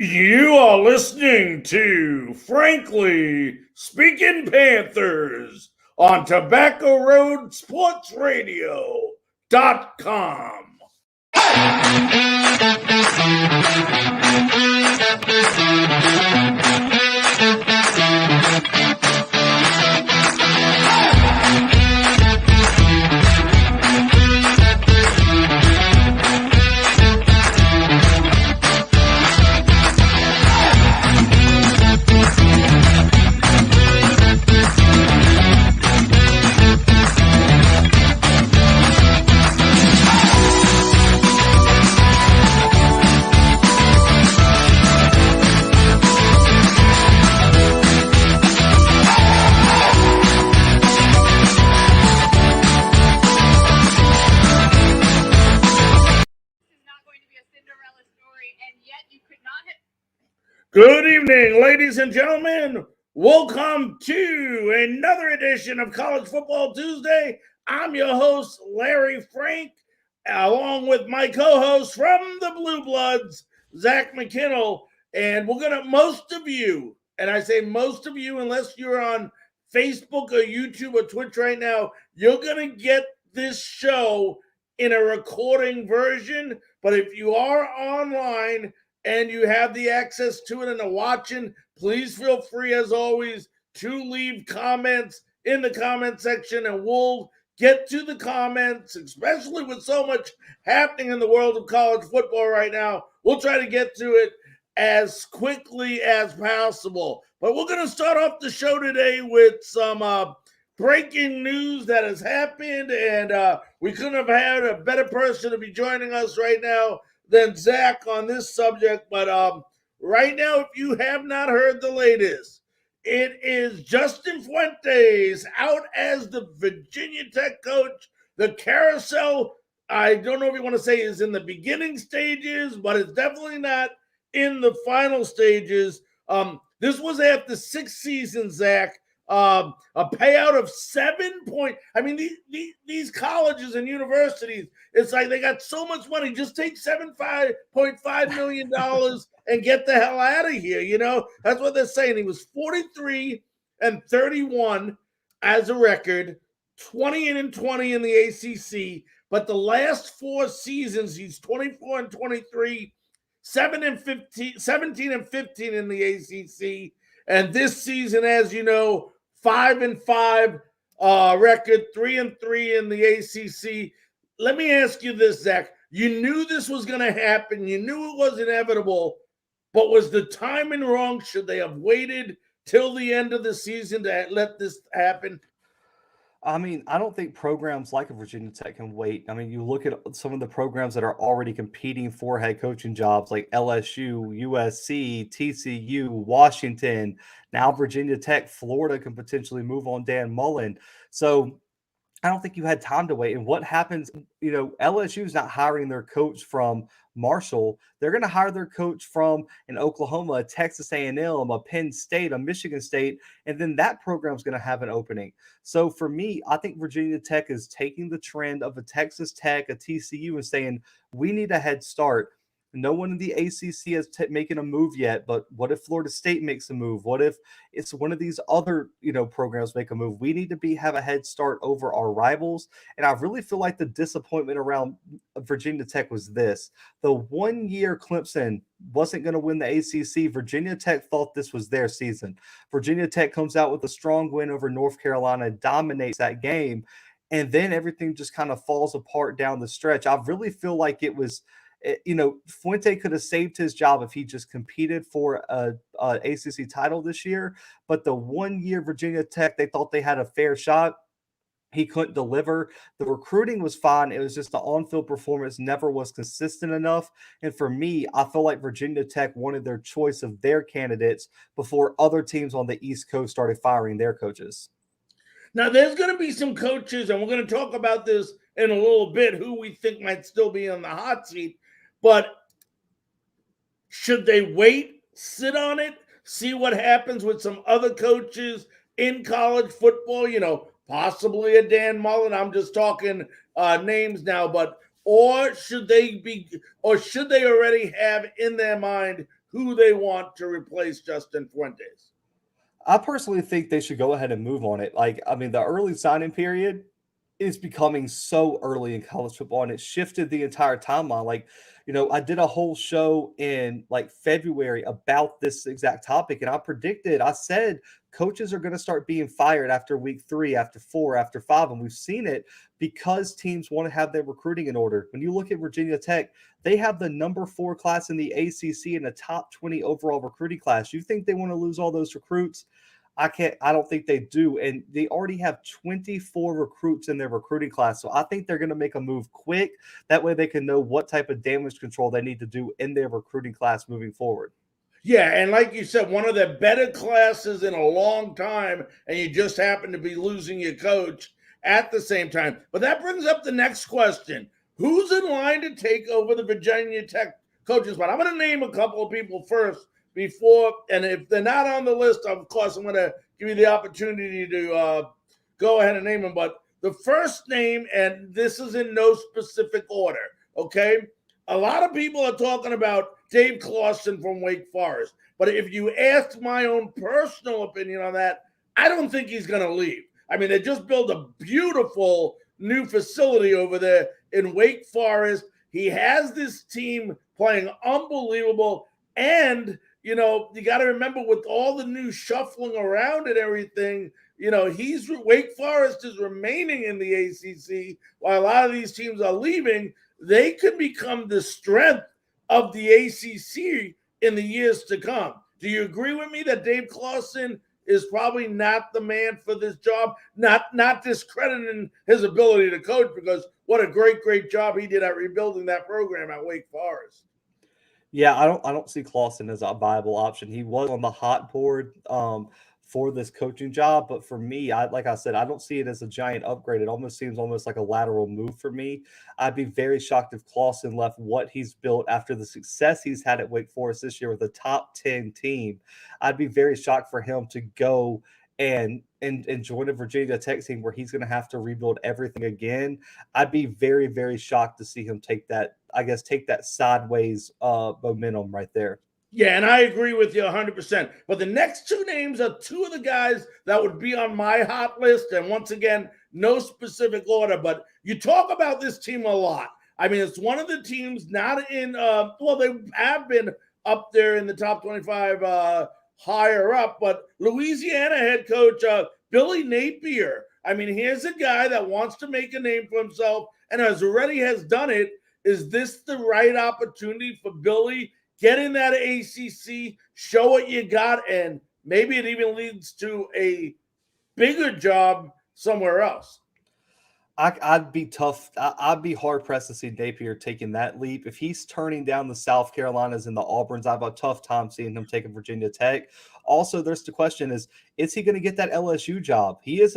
You are listening to Frankly Speaking Panthers on Tobacco Road Sports Radio.com. Good evening, ladies and gentlemen. Welcome to another edition of College Football Tuesday. I'm your host, Larry Frank, along with my co-host from the Blue Bloods, Zach Mckinnell. And we're going to, most of you, and I say most of you, unless you're on Facebook or YouTube or Twitch right now, you're going to get this show in a recording version. But if you are online and you have the access to it and are watching, please feel free, as always, to leave comments in the comment section, and we'll get to the comments, especially with so much happening in the world of college football right now. We'll try to get to it as quickly as possible. But we're going to start off the show today with some breaking news that has happened, and we couldn't have had a better person to be joining us right now than Zach on this subject. But right now, if you have not heard the latest, it is Justin Fuentes out as the Virginia Tech coach. The carousel, I don't know if you want to say is in the beginning stages, but it's definitely not in the final stages. This was after 6 seasons, Zach. A payout of these colleges and universities, it's like they got so much money. Just take $7.5 million and get the hell out of here. You know, that's what they're saying. He was 43-31 as a record, 20-20 in the ACC. But the last 4 seasons, he's 24-23, 17-15 in the ACC. And this season, as you know, 5-5 record, 3-3 in the ACC. Let me ask you this, Zach. You knew this was going to happen. You knew it was inevitable. But was the timing wrong? Should they have waited till the end of the season to let this happen? I mean, I don't think programs like a Virginia Tech can wait. I mean, you look at some of the programs that are already competing for head coaching jobs like LSU, USC, TCU, Washington, now Virginia Tech, Florida can potentially move on Dan Mullen. So I don't think you had time to wait. And what happens, LSU is not hiring their coach from Marshall. They're going to hire their coach from an Oklahoma, a Texas A&M, a Penn State, a Michigan State, and then that program is going to have an opening. So for me, I think Virginia Tech is taking the trend of a Texas Tech, a TCU, and saying, we need a head start. No one in the ACC is making a move yet, but what if Florida State makes a move? What if it's one of these other, programs make a move? We need to have a head start over our rivals. And I really feel like the disappointment around Virginia Tech was this. The 1 year Clemson wasn't going to win the ACC, Virginia Tech thought this was their season. Virginia Tech comes out with a strong win over North Carolina, dominates that game, and then everything just kind of falls apart down the stretch. I really feel like it was – Fuente could have saved his job if he just competed for a ACC title this year. But the 1 year Virginia Tech, they thought they had a fair shot. He couldn't deliver. The recruiting was fine. It was just the on-field performance never was consistent enough. And for me, I feel like Virginia Tech wanted their choice of their candidates before other teams on the East Coast started firing their coaches. Now, there's going to be some coaches, and we're going to talk about this in a little bit, who we think might still be on the hot seat. But should they wait, sit on it, see what happens with some other coaches in college football? Possibly a Dan Mullen. I'm just talking names now. Or should they already have in their mind who they want to replace Justin Fuentes? I personally think they should go ahead and move on it. Like, I mean, the early signing period is becoming so early in college football, and it shifted the entire timeline. Like, I did a whole show in like February about this exact topic, and I said coaches are going to start being fired after week 3, after 4, after 5, and we've seen it because teams want to have their recruiting in order. When you look at Virginia Tech, they have the number 4 class in the ACC and a top 20 overall recruiting class. You think they want to lose all those recruits? I don't think they do. And they already have 24 recruits in their recruiting class. So I think they're going to make a move quick. That way they can know what type of damage control they need to do in their recruiting class moving forward. Yeah, and like you said, one of the better classes in a long time, and you just happen to be losing your coach at the same time. But that brings up the next question. Who's in line to take over the Virginia Tech coaches spot? I'm going to name a couple of people first before, and if they're not on the list, of course, I'm going to give you the opportunity to go ahead and name them. But the first name, and this is in no specific order, okay? A lot of people are talking about Dave Clawson from Wake Forest. But if you ask my own personal opinion on that, I don't think he's going to leave. I mean, they just built a beautiful new facility over there in Wake Forest. He has this team playing unbelievable. And, you got to remember with all the new shuffling around and everything, Wake Forest is remaining in the ACC while a lot of these teams are leaving. They could become the strength of the ACC in the years to come. Do you agree with me that Dave Clawson is probably not the man for this job? Not discrediting his ability to coach, because what a great job he did at rebuilding that program at Wake Forest. Yeah, I don't see Clawson as a viable option. He was on the hot board for this coaching job, but for me, like I said, I don't see it as a giant upgrade. It almost seems like a lateral move for me. I'd be very shocked if Clawson left what he's built after the success he's had at Wake Forest this year with a top 10 team. I'd be very shocked for him to go and join a Virginia Tech team where he's going to have to rebuild everything again. I'd be very, very shocked to see him take that sideways momentum right there. Yeah, and I agree with you 100%. But the next two names are two of the guys that would be on my hot list. And once again, no specific order, but you talk about this team a lot. I mean, it's one of the teams not in, they have been up there in the top 25 higher up, but Louisiana head coach Billy Napier. I mean, here's a guy that wants to make a name for himself and has done it. Is this the right opportunity for Billy? Get in that ACC, show what you got, and maybe it even leads to a bigger job somewhere else. I'd be tough. I'd be hard pressed to see Napier taking that leap. If he's turning down the South Carolinas and the Auburns, I have a tough time seeing him taking Virginia Tech. Also, there's the question: is he going to get that LSU job? He is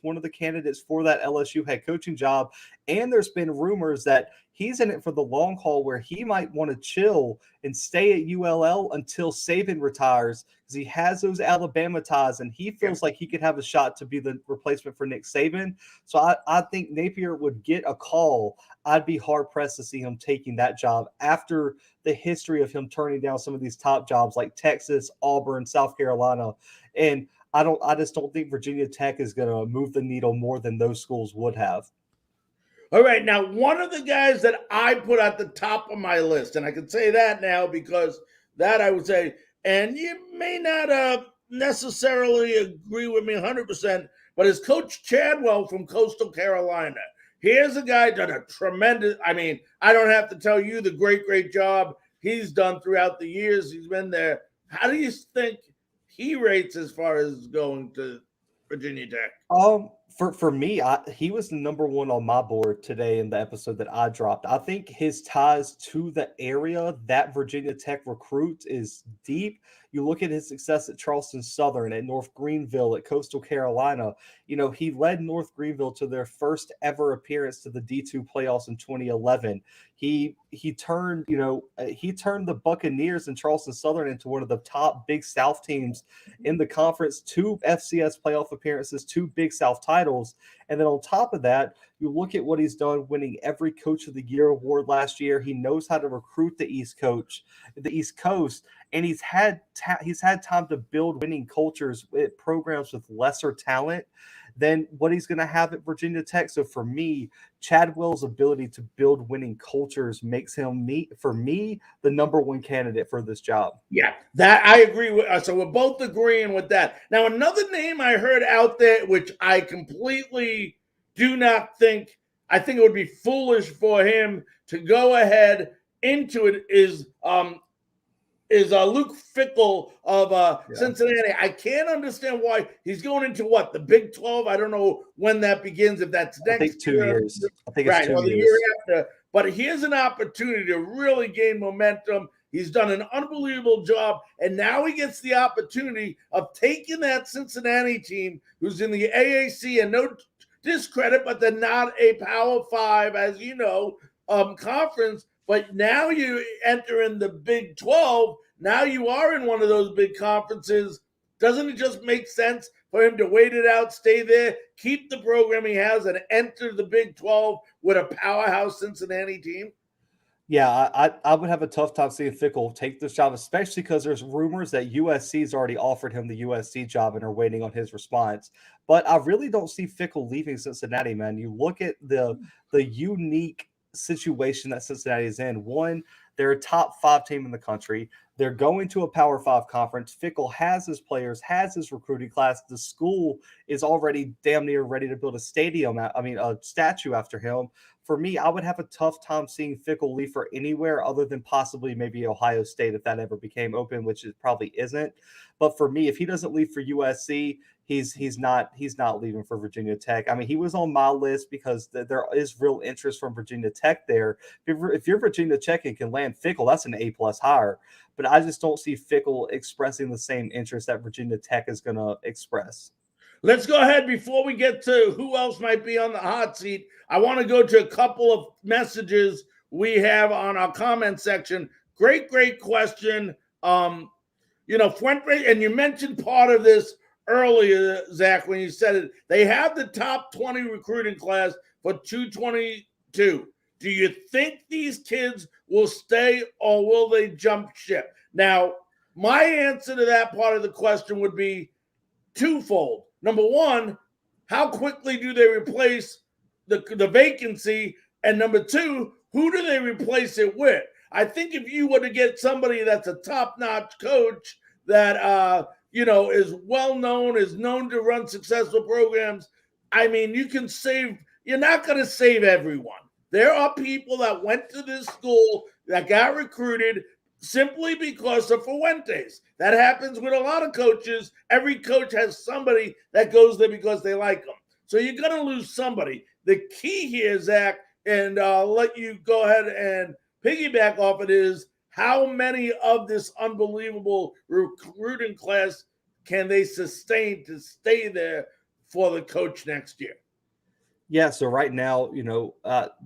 one of the candidates for that LSU head coaching job, and there's been rumors that he's in it for the long haul, where he might want to chill and stay at ULL until Saban retires, because he has those Alabama ties, and he feels like he could have a shot to be the replacement for Nick Saban. So I think Napier would get a call. I'd be hard-pressed to see him taking that job after the history of him turning down some of these top jobs like Texas, Auburn, South Carolina. And I just don't think Virginia Tech is going to move the needle more than those schools would have. All right, now one of the guys that I put at the top of my list, and I can say that now because that I would say, and you may not necessarily agree with me 100%, but is Coach Chadwell from Coastal Carolina. Here's a guy done a tremendous, I mean, I don't have to tell you the great job he's done throughout the years he's been there. How do you think he rates as far as going to Virginia Tech? For me, he was number one on my board today in the episode that I dropped. I think his ties to the area that Virginia Tech recruits is deep. You look at his success at Charleston Southern, at North Greenville, at Coastal Carolina. He led North Greenville to their first ever appearance to the D2 playoffs in 2011. He turned the Buccaneers and Charleston Southern into one of the top Big South teams in the conference, 2 FCS playoff appearances, 2 Big South titles. titles. And then on top of that, you look at what he's done, winning every Coach of the Year award last year. He knows how to recruit the East Coast, and he's had time to build winning cultures at programs with lesser talent than what he's going to have at Virginia Tech. So for me, Chadwell's ability to build winning cultures makes him, the number one candidate for this job. Yeah, that I agree with. So we're both agreeing with that. Now, another name I heard out there, which I completely do not think, I think it would be foolish for him to go ahead into it, is Luke Fickell of Cincinnati. I can't understand why he's going into the Big 12. I don't know when that begins, if that's next I think 2 years. I think right, it's 2 or the years. year after. But here's an opportunity to really gain momentum. He's done an unbelievable job, and now he gets the opportunity of taking that Cincinnati team, who's in the AAC, and no discredit, but they're not a Power 5, as you know, conference. But now you enter in the Big 12. Now you are in one of those big conferences. Doesn't it just make sense for him to wait it out, stay there, keep the program he has, and enter the Big 12 with a powerhouse Cincinnati team? Yeah, I would have a tough time seeing Fickell take this job, especially because there's rumors that USC's already offered him the USC job and are waiting on his response. But I really don't see Fickell leaving Cincinnati, man. You look at the unique situation that Cincinnati is in. One, they're a top 5 team in the country. They're going to a Power 5 conference. Fickell has his players, has his recruiting class. The school is already damn near ready to build a statue after him. For me, I would have a tough time seeing Fickell leave for anywhere other than possibly maybe Ohio State if that ever became open, which it probably isn't. But for me, if he doesn't leave for USC, he's not leaving for Virginia Tech. I mean, he was on my list because there is real interest from Virginia Tech there. If you're Virginia Tech and can land Fickell, that's an A+ hire. But I just don't see Fickell expressing the same interest that Virginia Tech is going to express. Let's go ahead before we get to who else might be on the hot seat. I want to go to a couple of messages we have on our comment section. Great question. Fuentes, and you mentioned part of this earlier, Zach, when you said it. They have the top 20 recruiting class for 222. Do you think these kids will stay or will they jump ship? Now, my answer to that part of the question would be twofold. Number one, how quickly do they replace the vacancy? And number two, who do they replace it with? I think if you were to get somebody that's a top-notch coach that is well-known, is known to run successful programs, I mean, you're not going to save everyone. There are people that went to this school that got recruited simply because of Fuentes. That happens with a lot of coaches. Every coach has somebody that goes there because they like them. So you're going to lose somebody. The key here, Zach, and I'll let you go ahead and piggyback off it, is how many of this unbelievable recruiting class can they sustain to stay there for the coach next year? Yeah, so right now,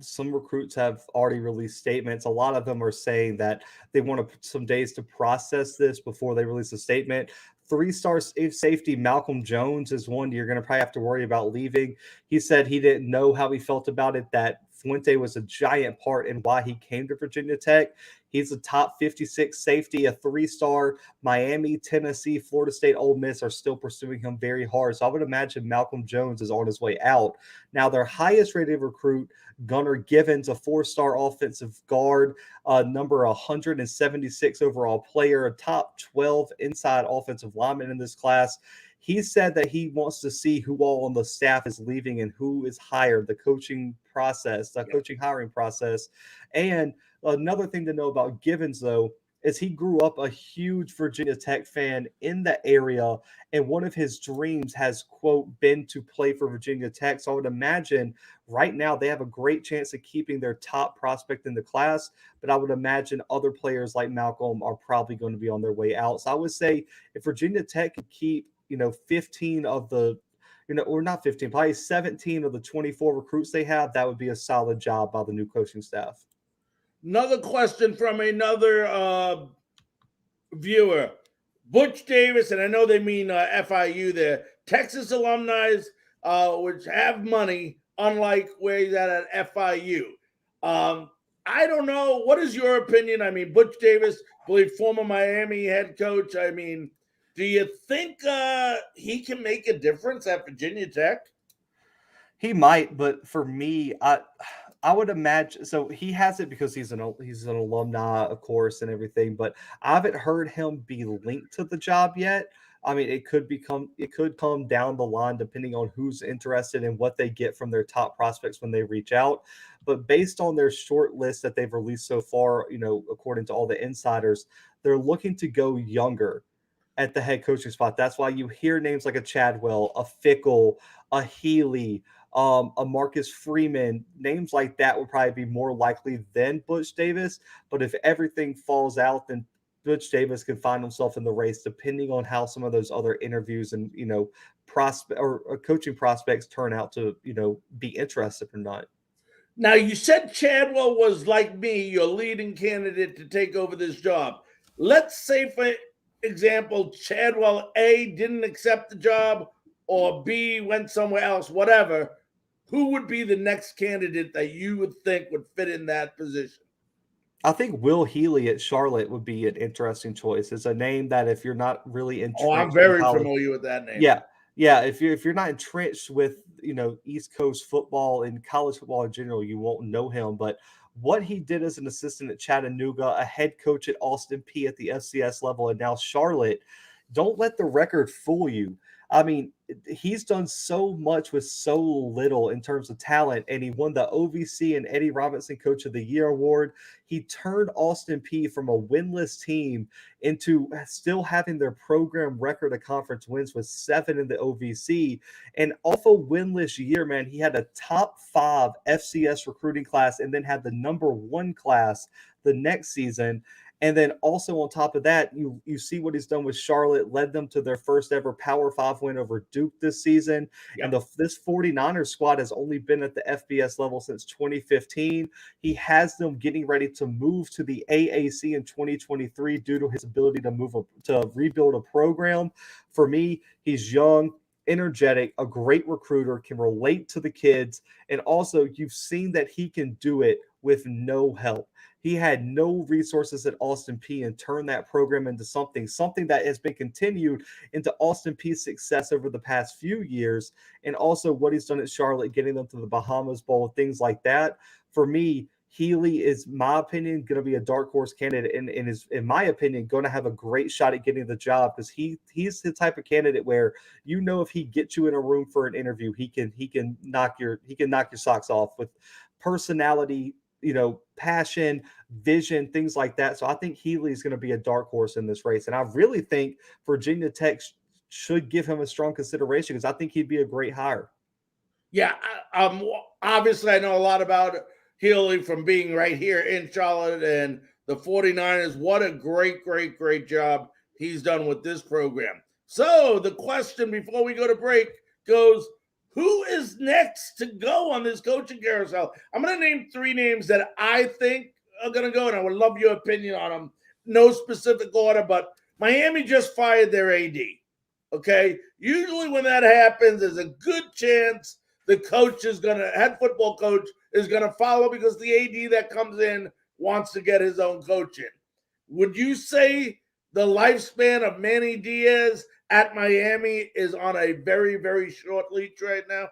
some recruits have already released statements. A lot of them are saying that they want to put some days to process this before they release a statement. 3-star safety Malcolm Jones is one you're going to probably have to worry about leaving. He said he didn't know how he felt about it, that Fuente was a giant part in why he came to Virginia Tech. He's a top 56 safety, a 3-star. Miami, Tennessee, Florida State, Ole Miss are still pursuing him very hard. So I would imagine Malcolm Jones is on his way out. Now, their highest rated recruit, Gunnar Givens, a 4-star offensive guard, number 176 overall player, a top 12 inside offensive lineman in this class. He said that he wants to see who all on the staff is leaving and who is hired, the coaching hiring process. And another thing to know about Givens, though, is he grew up a huge Virginia Tech fan in the area, and one of his dreams has, quote, been to play for Virginia Tech. So I would imagine right now they have a great chance of keeping their top prospect in the class, but I would imagine other players like Malcolm are probably going to be on their way out. So I would say if Virginia Tech could keep 15 of the, or not 15, probably 17 of the 24 recruits they have, that would be a solid job by the new coaching staff. Another question from another viewer. Butch Davis, and I know they mean FIU there, Texas alumni, which have money, unlike where he's at FIU. I don't know. What is your opinion? I mean, Butch Davis, I believe former Miami head coach. I mean, do you think he can make a difference at Virginia Tech? He might, but for me, I would imagine so. He has it because he's an alumni, of course, and everything. But I haven't heard him be linked to the job yet. I mean, it could come down the line depending on who's interested and what they get from their top prospects when they reach out. But based on their short list that they've released so far, according to all the insiders, they're looking to go younger at the head coaching spot. That's why you hear names like a Chadwell, a Fickle, a Healy, a Marcus Freeman. Names like that would probably be more likely than Butch Davis. But if everything falls out, then Butch Davis could find himself in the race, depending on how some of those other interviews and prospect or coaching prospects turn out to be interested or not. Now, you said Chadwell was, like me, your leading candidate to take over this job. Let's say, for example, Chadwell A didn't accept the job, or B went somewhere else, whatever. Who would be the next candidate that you would think would fit in that position? I think Will Healy at Charlotte would be an interesting choice. It's a name that if you're not really entrenched, I'm very familiar with that name. Yeah. If you're not entrenched with East Coast football and college football in general, you won't know him. But what he did as an assistant at Chattanooga, a head coach at Austin Peay at the FCS level, and now Charlotte, don't let the record fool you. I mean, he's done so much with so little in terms of talent, and he won the OVC and Eddie Robinson Coach of the Year award. He turned Austin Peay from a winless team into still having their program record of conference wins with 7 in the OVC. And off a winless year, man, he had a top 5 FCS recruiting class and then had the number 1 class the next season. And then also on top of that, you see what he's done with Charlotte, led them to their first ever Power 5 win over Duke this season. Yep. And this 49ers squad has only been at the FBS level since 2015. He has them getting ready to move to the AAC in 2023 due to his ability to rebuild a program. For me, he's young, energetic, a great recruiter, can relate to the kids. And also, you've seen that he can do it with no help. He had no resources at Austin Peay and turned that program into something that has been continued into Austin Peay's success over the past few years. And also what he's done at Charlotte, getting them to the Bahamas Bowl, things like that. For me, Healy is, my opinion, going to be a dark horse candidate and is, in my opinion, going to have a great shot at getting the job because he's the type of candidate where if he gets you in a room for an interview, he can knock your socks off with personality, passion, vision, things like that. So I think Healy is going to be a dark horse in this race. And I really think Virginia Tech should give him a strong consideration because I think he'd be a great hire. Yeah. Obviously, I know a lot about Healy from being right here in Charlotte and the 49ers. What a great, great, great job he's done with this program. So the question before we go to break goes, who is next to go on this coaching carousel? I'm going to name 3 names that I think are going to go, and I would love your opinion on them. No specific order, but Miami just fired their AD. Okay? Usually when that happens, there's a good chance the head football coach is going to follow because the AD that comes in wants to get his own coach in. Would you say the lifespan of Manny Diaz at Miami is on a very, very short leash right now?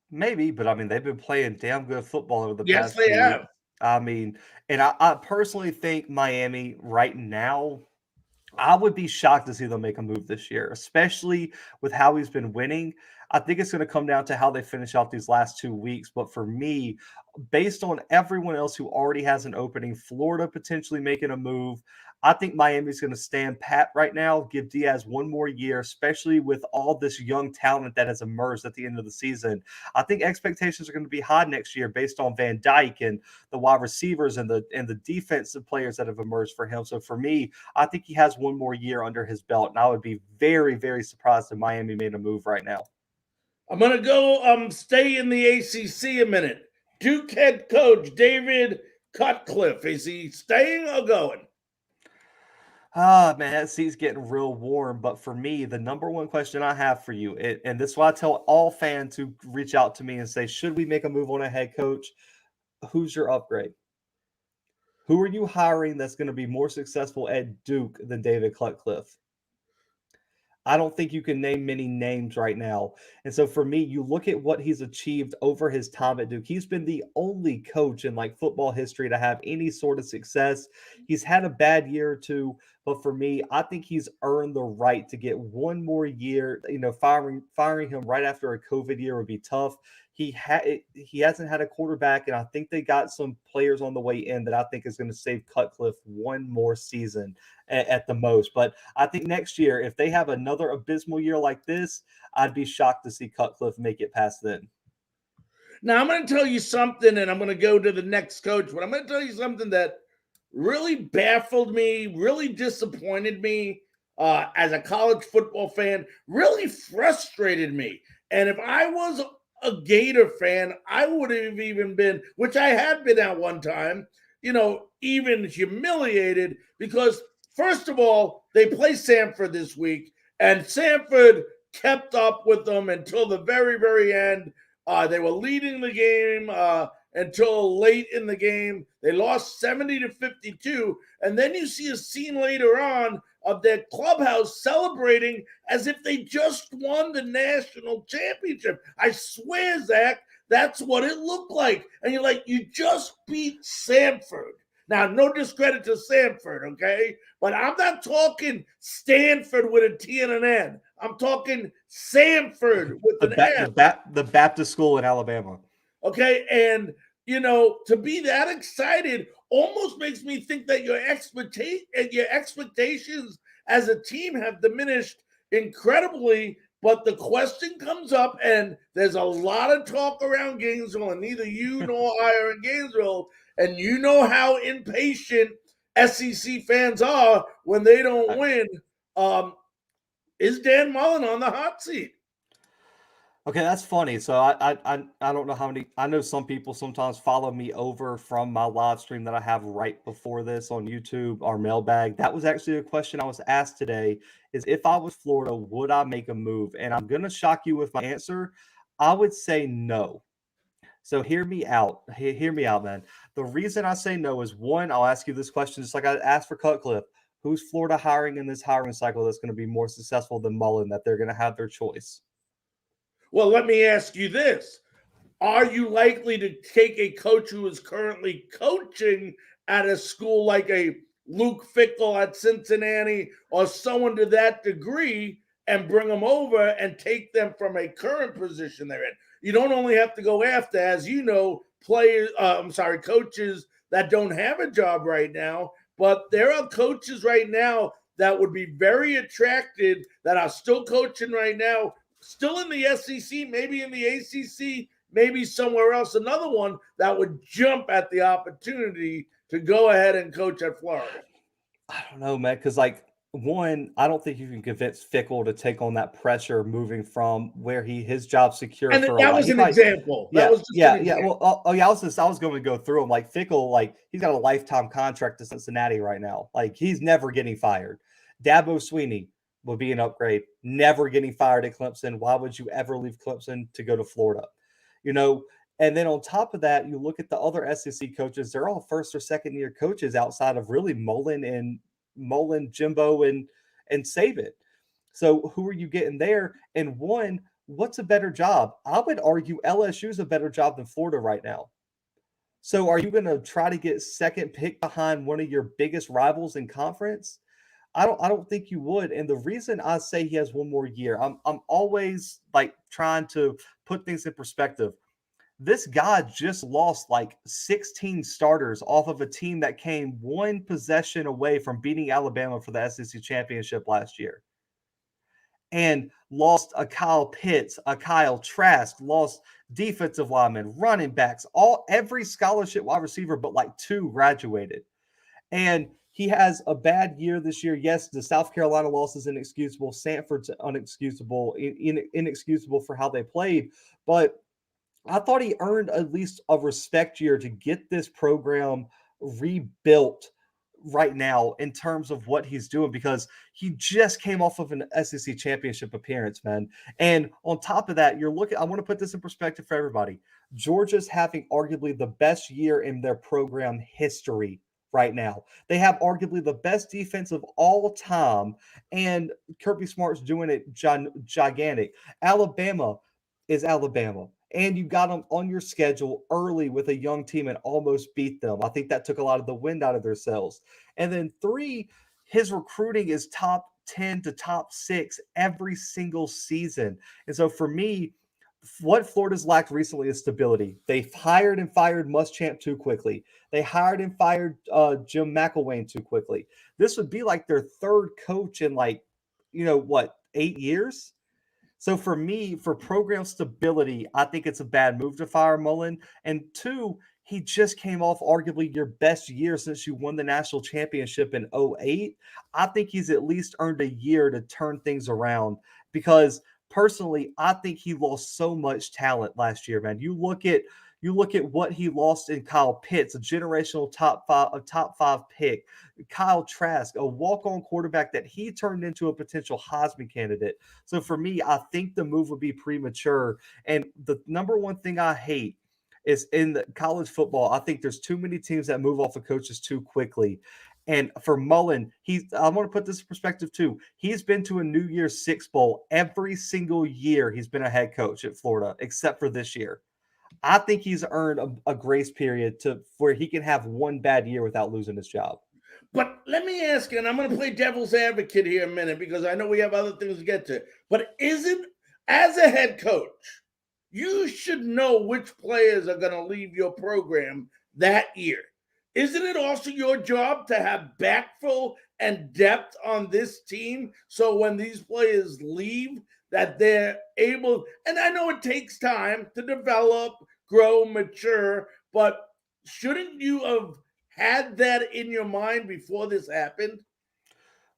Maybe, but I mean, they've been playing damn good football over the Yes, past they few have. weeks. I mean, and I personally think Miami right now, I would be shocked to see them make a move this year, especially with how he's been winning. I think it's going to come down to how they finish out these last 2 weeks. But for me, based on everyone else who already has an opening, Florida potentially making a move, I think Miami's going to stand pat right now, give Diaz one more year, especially with all this young talent that has emerged at the end of the season. I think expectations are going to be high next year based on Van Dyke and the wide receivers and the defensive players that have emerged for him. So for me, I think he has one more year under his belt, and I would be very, very surprised if Miami made a move right now. I'm going to go stay in the ACC a minute. Duke head coach David Cutcliffe, is he staying or going? Ah, man, that seat's getting real warm. But for me, the number one question I have for you, and this is why I tell all fans who reach out to me and say, should we make a move on a head coach? Who's your upgrade? Who are you hiring that's going to be more successful at Duke than David Cutcliffe? I don't think you can name many names right now. And so for me, you look at what he's achieved over his time at Duke. He's been the only coach in like football history to have any sort of success. He's had a bad year or two, but for me, I think he's earned the right to get one more year. Firing him right after a COVID year would be tough. He hasn't had a quarterback, and I think they got some players on the way in that I think is going to save Cutcliffe one more season at the most. But I think next year, if they have another abysmal year like this, I'd be shocked to see Cutcliffe make it past then. Now, I'm going to tell you something, and I'm going to go to the next coach, but I'm going to tell you something that really baffled me, really disappointed me as a college football fan, really frustrated me. And if I was a Gator fan, I would have even been, which I had been at one time, even humiliated because, first of all, they play Samford this week, and Samford kept up with them until the very, very end. They were leading the game until late in the game. They lost 70-52. And then you see a scene later on of their clubhouse celebrating as if they just won the national championship. I swear, Zach, that's what it looked like. And you're like, you just beat Samford. Now, no discredit to Samford, okay? But I'm not talking Stanford with a T and an N. I'm talking Samford with an N. The Baptist school in Alabama. Okay, and to be that excited almost makes me think that your expectations as a team have diminished incredibly. But the question comes up, and there's a lot of talk around Gainesville, and neither you nor I are in Gainesville, and you know how impatient SEC fans are when they don't win. Is Dan Mullen on the hot seat? Okay, that's funny. So I don't know how many. I know some people sometimes follow me over from my live stream that I have right before this on YouTube, our mailbag. That was actually a question I was asked today: is if I was Florida, would I make a move? And I'm gonna shock you with my answer. I would say no. So hear me out. Hear me out, man. The reason I say no is one. I'll ask you this question just like I asked for Cutcliffe. Who's Florida hiring in this hiring cycle that's going to be more successful than Mullen? That they're going to have their choice. Well, let me ask you this. Are you likely to take a coach who is currently coaching at a school like a Luke Fickell at Cincinnati or someone to that degree and bring them over and take them from a current position they're in? You don't only have to go after, as you know, coaches that don't have a job right now, but there are coaches right now that would be very attracted that are still coaching right now, still in the SEC, maybe in the ACC, maybe somewhere else. Another one that would jump at the opportunity to go ahead and coach at Florida. I don't know, man, because one, I don't think you can convince Fickell to take on that pressure moving from where his job's secure and for a that while. was an example. That was just an example. Well, I was going to go through him. Like Fickell, he's got a lifetime contract to Cincinnati right now. He's never getting fired. Dabo Swinney would be an upgrade. Never getting fired at Clemson. Why would you ever leave Clemson to go to Florida? And then on top of that, you look at the other SEC coaches, they're all first or second year coaches outside of really Mullen, Jimbo, and Saban. So who are you getting there? And one, what's a better job? I would argue LSU is a better job than Florida right now. So are you going to try to get second pick behind one of your biggest rivals in conference? I don't think you would. And the reason I say he has one more year, I'm always trying to put things in perspective. This guy just lost 16 starters off of a team that came one possession away from beating Alabama for the SEC championship last year. And lost a Kyle Pitts, a Kyle Trask, lost defensive linemen, running backs, every scholarship wide receiver, but 2 graduated. And he has a bad year this year. Yes, the South Carolina loss is inexcusable. Stanford's inexcusable for how they played. But I thought he earned at least a respect year to get this program rebuilt right now in terms of what he's doing, because he just came off of an SEC championship appearance, man. And on top of that, I want to put this in perspective for everybody. Georgia's having arguably the best year in their program history right now. They have arguably the best defense of all time, and Kirby Smart's doing it gigantic. Alabama is Alabama. And you got them on your schedule early with a young team and almost beat them. I think that took a lot of the wind out of their sails. And then 3, his recruiting is top 10 to top 6 every single season. And so for me, what Florida's lacked recently is stability. They've hired and fired Muschamp too quickly. They hired and fired Jim McElwain too quickly. This would be like their 3rd coach in 8 years? So for me, for program stability, I think it's a bad move to fire Mullen. And 2, he just came off arguably your best year since you won the national championship in 2008. I think he's at least earned a year to turn things around, because personally, I think he lost so much talent last year, man. You look at what he lost in Kyle Pitts, a generational top 5 pick, Kyle Trask, a walk-on quarterback that he turned into a potential Heisman candidate. So for me, I think the move would be premature. And the number one thing I hate is in the college football, I think there's too many teams that move off of coaches too quickly. And for Mullen, I want to put this in perspective too. He's been to a New Year's Six Bowl every single year he's been a head coach at Florida, except for this year. I think he's earned a grace period where he can have one bad year without losing his job. But let me ask you, and I'm going to play devil's advocate here a minute, because I know we have other things to get to. But as a head coach, you should know which players are going to leave your program that year. Isn't it also your job to have backfill and depth on this team, so when these players leave, that they're able, and I know it takes time to develop, grow, mature, but shouldn't you have had that in your mind before this happened?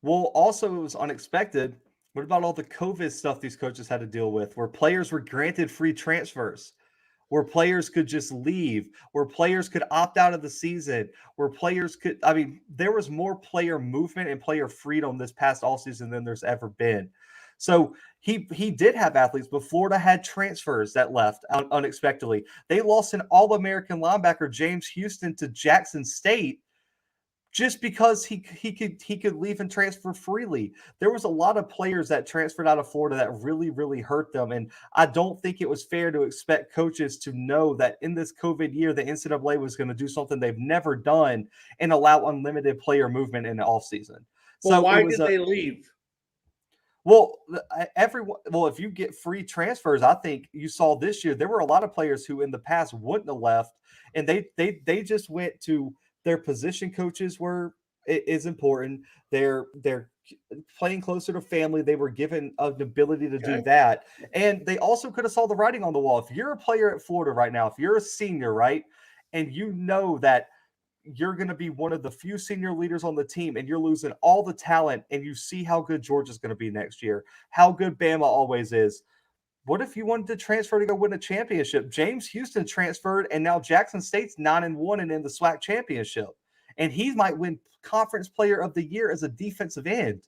Well, also it was unexpected. What about all the COVID stuff these coaches had to deal with, where players were granted free transfers, where players could just leave, where players could opt out of the season, where players could, there was more player movement and player freedom this past all season than there's ever been. So he did have athletes, but Florida had transfers that left unexpectedly. They lost an All-American linebacker, James Houston, to Jackson State just because he could leave and transfer freely. There was a lot of players that transferred out of Florida that really, really hurt them. And I don't think it was fair to expect coaches to know that in this COVID year, the NCAA was going to do something they've never done and allow unlimited player movement in the offseason. So why did they leave? Well, if you get free transfers, I think you saw this year, there were a lot of players who in the past wouldn't have left, and they just went to their position coaches is important. They're playing closer to family. They were given an ability to do that. And they also could have saw the writing on the wall. If you're a player at Florida right now, if you're a senior, right, and you know that you're going to be one of the few senior leaders on the team and you're losing all the talent, and you see how good Georgia's going to be next year, how good Bama always is. What if you wanted to transfer to go win a championship? James Houston transferred, and now Jackson State's 9-1 and in the SWAC championship. And he might win Conference Player of the Year as a defensive end.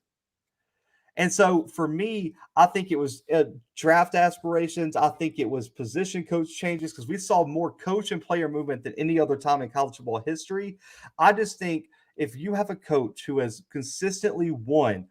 And so for me, I think it was draft aspirations. I think it was position coach changes, because we saw more coach and player movement than any other time in college football history. I just think if you have a coach who has consistently won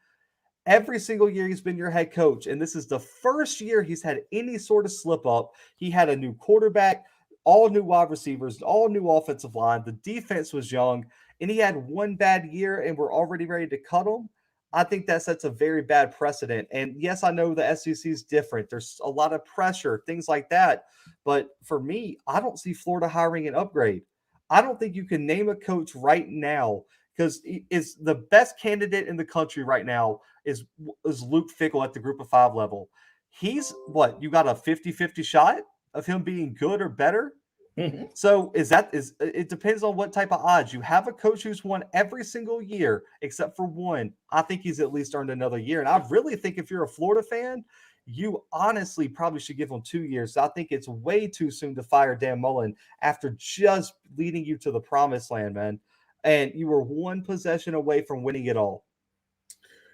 every single year he's been your head coach, and this is the first year he's had any sort of slip up, he had a new quarterback, all new wide receivers, all new offensive line, the defense was young, and he had one bad year and we're already ready to cut him. I think that sets a very bad precedent. And yes, I know the SEC is different. There's a lot of pressure, things like that. But for me, I don't see Florida hiring an upgrade. I don't think you can name a coach right now, because is the best candidate in the country right now is Luke Fickell at the Group of 5 level. He's you got a 50-50 shot of him being good or better? Mm-hmm. So it depends on what type of odds. You have a coach who's won every single year except for one. I think he's at least earned another year. And I really think if you're a Florida fan, you honestly probably should give him 2 years. So I think it's way too soon to fire Dan Mullen after just leading you to the promised land, man. and you were one possession away from winning it all.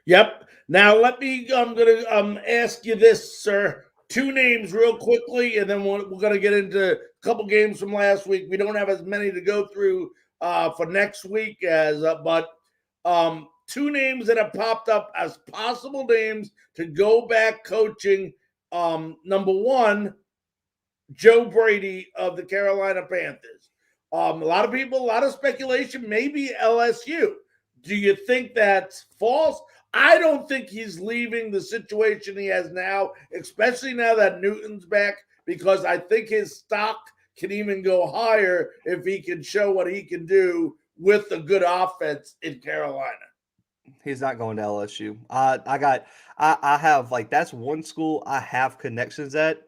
Yep. Now I'm going to ask you this, sir. Two names real quickly, and then we're going to get into a couple games from last week. We don't have as many to go through for next week but two names that have popped up as possible names to go back coaching. Number one, Joe Brady of the Carolina Panthers. A lot of speculation, maybe LSU. Do you think that's false? I don't think he's leaving the situation he has now, especially now that Newton's back, because I think his stock can even go higher if he can show what he can do with a good offense in Carolina. He's not going to LSU. I have that's one school I have connections at.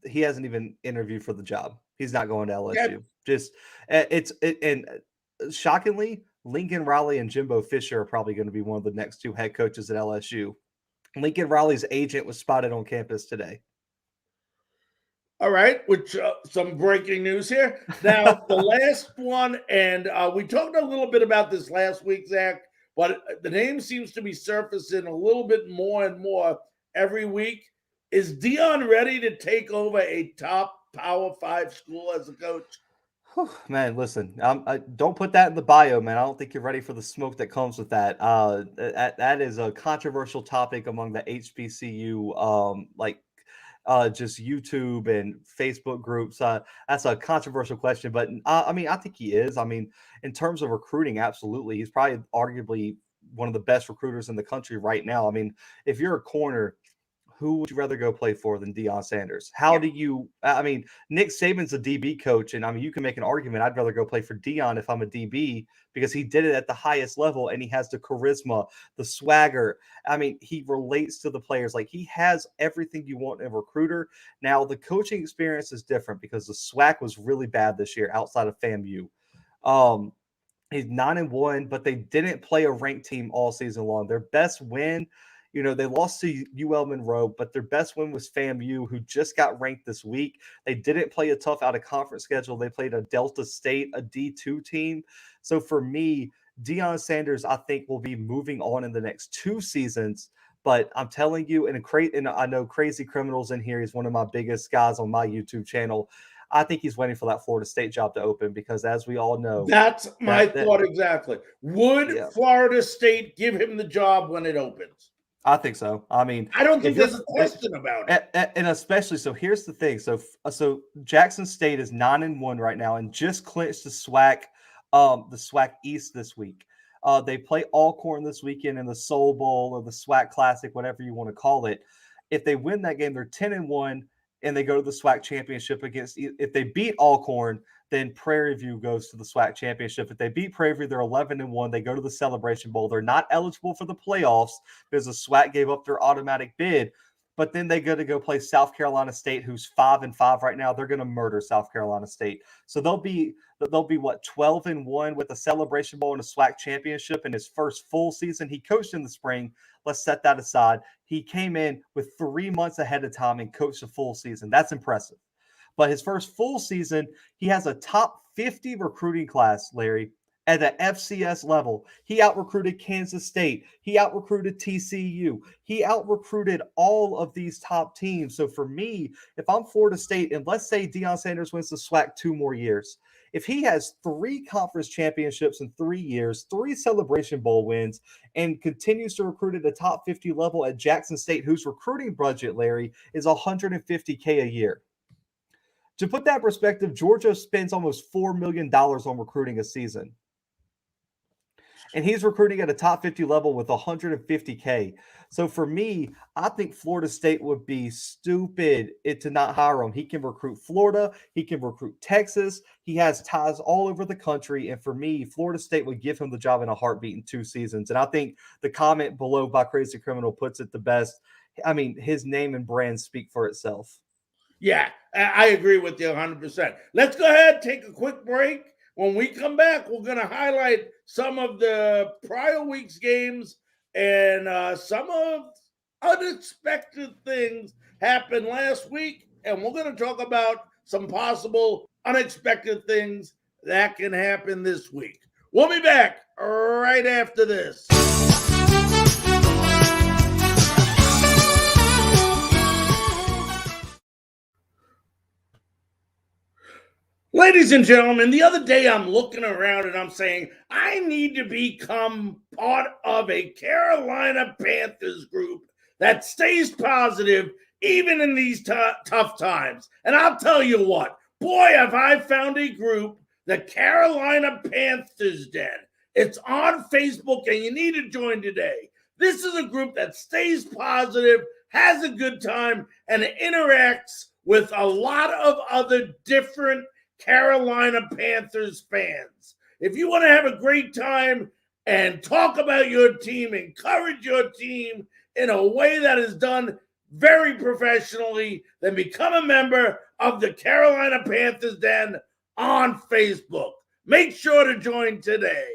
He hasn't even interviewed for the job. He's not going to LSU. And shockingly, Lincoln Riley and Jimbo Fisher are probably going to be one of the next two head coaches at LSU. Lincoln Riley's agent was spotted on campus today. All right, which some breaking news here. Now, the last one, and we talked a little bit about this last week, Zach, but the name seems to be surfacing a little bit more and more every week. Is Deion ready to take over a top Power 5 school as a coach? Man, listen, don't put that in the bio, man. I don't think you're ready for the smoke that comes with that. That is a controversial topic among the HBCU, just YouTube and Facebook groups. That's a controversial question, but I think he is. I mean, in terms of recruiting, absolutely. He's probably arguably one of the best recruiters in the country right now. I mean, if you're a corner, who would you rather go play for than Deion Sanders? Nick Saban's a DB coach, and you can make an argument. I'd rather go play for Deion if I'm a DB because he did it at the highest level, and he has the charisma, the swagger. He relates to the players. He has everything you want in a recruiter. Now, the coaching experience is different because the SWAC was really bad this year outside of FAMU. He's 9-1, but they didn't play a ranked team all season long. Their best win, they lost to UL Monroe, but their best win was FAMU, who just got ranked this week. They didn't play a tough out-of-conference schedule. They played a Delta State, a D2 team. So for me, Deion Sanders, I think, will be moving on in the next 2 seasons. But I'm telling you, and I know Crazy Criminals in here. He's one of my biggest guys on my YouTube channel. I think he's waiting for that Florida State job to open because, as we all know, that's my thought exactly. Would Florida State give him the job when it opens? I think so. I don't think there's a question about it. And especially, so here's the thing. So Jackson State is 9-1 right now and just clinched the SWAC East this week. They play Alcorn this weekend in the Soul Bowl or the SWAC Classic, whatever you want to call it. If they win that game, they're 10-1 and they go to the SWAC championship if they beat Alcorn, then Prairie View goes to the SWAC championship. If they beat Prairie View, they're 11-1. They go to the Celebration Bowl. They're not eligible for the playoffs because the SWAC gave up their automatic bid. But then they go play South Carolina State, who's 5-5 right now. They're going to murder South Carolina State. So they'll be 12-1 with the Celebration Bowl and a SWAC championship in his first full season. He coached in the spring. Let's set that aside. He came in with 3 months ahead of time and coached a full season. That's impressive. But his first full season, he has a top 50 recruiting class, Larry, at the FCS level. He out-recruited Kansas State. He out-recruited TCU. He out-recruited all of these top teams. So for me, if I'm Florida State, and let's say Deion Sanders wins the SWAC 2 more years, if he has 3 conference championships in 3 years, 3 Celebration Bowl wins, and continues to recruit at the top 50 level at Jackson State, whose recruiting budget, Larry, is $150K a year. To put that in perspective, Georgia spends almost $4 million on recruiting a season. And he's recruiting at a top 50 level with $150K. So for me, I think Florida State would be stupid to not hire him. He can recruit Florida. He can recruit Texas. He has ties all over the country. And for me, Florida State would give him the job in a heartbeat in 2 seasons. And I think the comment below by Crazy Criminal puts it the best. His name and brand speak for itself. Yeah, I agree with you 100%. Let's go ahead, take a quick break. When we come back, we're going to highlight some of the prior week's games and some of unexpected things happened last week. And we're going to talk about some possible unexpected things that can happen this week. We'll be back right after this. Ladies and gentlemen, the other day I'm looking around and I'm saying, I need to become part of a Carolina Panthers group that stays positive even in these tough times. And I'll tell you what, boy, have I found a group, the Carolina Panthers Den. It's on Facebook and you need to join today. This is a group that stays positive, has a good time, and interacts with a lot of other different Carolina Panthers fans. If you want to have a great time and talk about your team, encourage your team in a way that is done very professionally, then become a member of the Carolina Panthers Den on Facebook. Make sure to join today.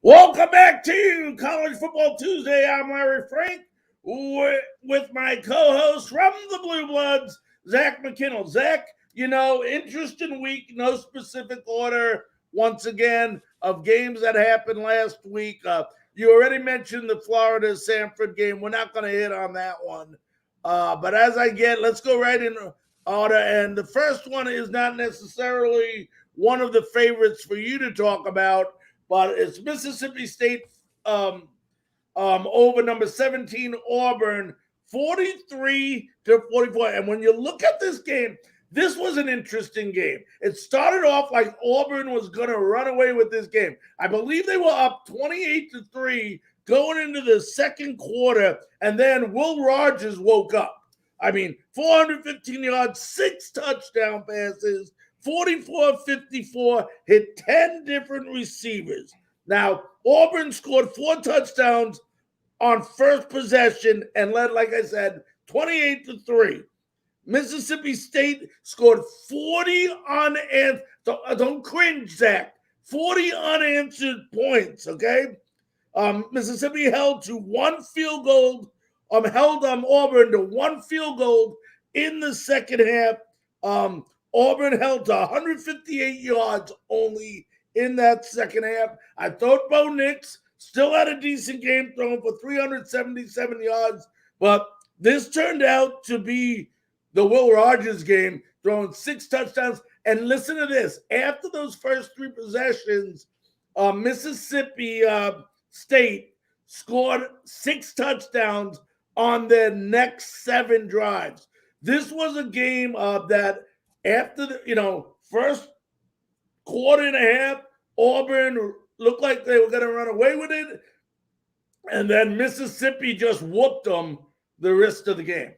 Welcome back to College Football Tuesday. I'm Larry Frank with my co-host from the Blue Bloods, Zach Mckinnell. Zach, interesting week, no specific order, once again, of games that happened last week. You already mentioned the Florida-Sanford game. We're not going to hit on that one. But let's go right in order. And the first one is not necessarily one of the favorites for you to talk about, but it's Mississippi State over number 17 Auburn, 43-44. And when you look at this game, this was an interesting game. It started off like Auburn was going to run away with this game. I believe they were up 28-3 going into the second quarter, and then Will Rogers woke up. 415 yards, 6 touchdown passes, 44-54, hit 10 different receivers. Now, Auburn scored 4 touchdowns on first possession and led, like I said, 28-3. Mississippi State scored 40 unanswered, don't cringe, Zach, 40 unanswered points, okay? Mississippi held Auburn to 1 field goal in the second half. Auburn held to 158 yards only in that second half. I thought Bo Nix still had a decent game, throwing for 377 yards, but this turned out to be the Will Rogers game, throwing 6 touchdowns. And listen to this. After those first 3 possessions, Mississippi State scored 6 touchdowns on their next 7 drives. This was a game that after the first quarter and a half, Auburn looked like they were going to run away with it, and then Mississippi just whooped them the rest of the game.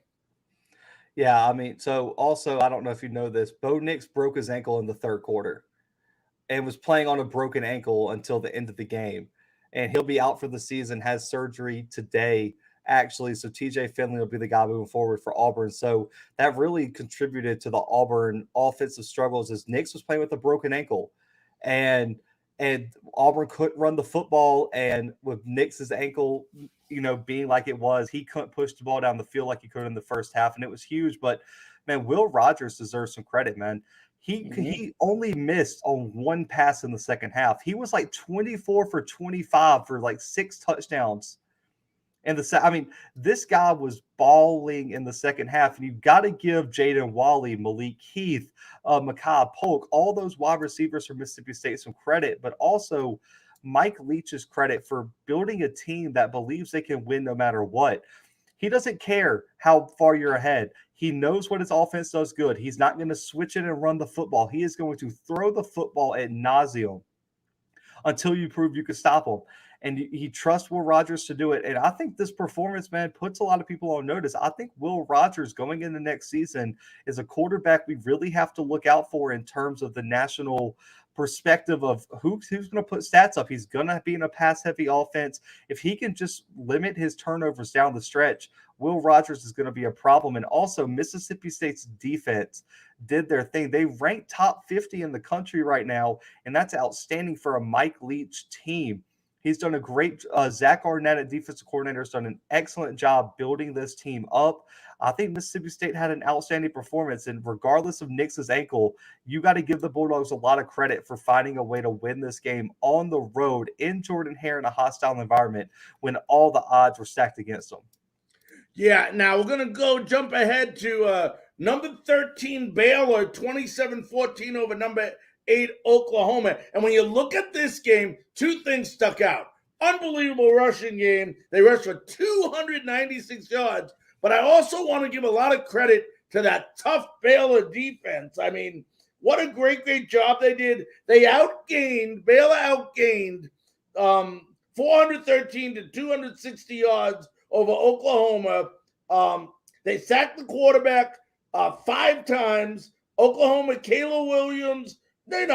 Yeah, so also, I don't know if you know this, Bo Nix broke his ankle in the third quarter and was playing on a broken ankle until the end of the game. And he'll be out for the season, has surgery today, actually. So TJ Finley will be the guy moving forward for Auburn. So that really contributed to the Auburn offensive struggles as Nix was playing with a broken ankle. And Auburn couldn't run the football. And with Nix's ankle, being like it was, he couldn't push the ball down the field like he could in the first half. And it was huge. But, man, Will Rogers deserves some credit, man. He only missed on 1 pass in the second half. He was like 24 for 25 for like 6 touchdowns. And this guy was balling in the second half. And you've got to give Jaden Wally, Malik Heath, Makai Polk, all those wide receivers from Mississippi State some credit, but also Mike Leach's credit for building a team that believes they can win no matter what. He doesn't care how far you're ahead. He knows what his offense does good. He's not going to switch it and run the football. He is going to throw the football ad nauseum until you prove you can stop him. And he trusts Will Rogers to do it. And I think this performance, man, puts a lot of people on notice. I think Will Rogers going into next season is a quarterback we really have to look out for in terms of the national perspective of who's going to put stats up. He's going to be in a pass-heavy offense. If he can just limit his turnovers down the stretch, Will Rogers is going to be a problem. And also, Mississippi State's defense did their thing. They ranked top 50 in the country right now, and that's outstanding for a Mike Leach team. He's done a great Zach Arnett, defensive coordinator, has done an excellent job building this team up. I think Mississippi State had an outstanding performance, and regardless of Nix's ankle, you got to give the Bulldogs a lot of credit for finding a way to win this game on the road in Jordan-Hare in a hostile environment when all the odds were stacked against them. Yeah, now we're going to jump ahead to number 13 Baylor, 27-14 over number 8 Oklahoma. And when you look at this game, two things stuck out. Unbelievable rushing game. They rushed for 296 yards. But I also want to give a lot of credit to that tough Baylor defense. I mean, what a great job they did. Baylor outgained 413 to 260 yards over Oklahoma. They sacked the quarterback 5 times. Oklahoma, Kayla Williams, had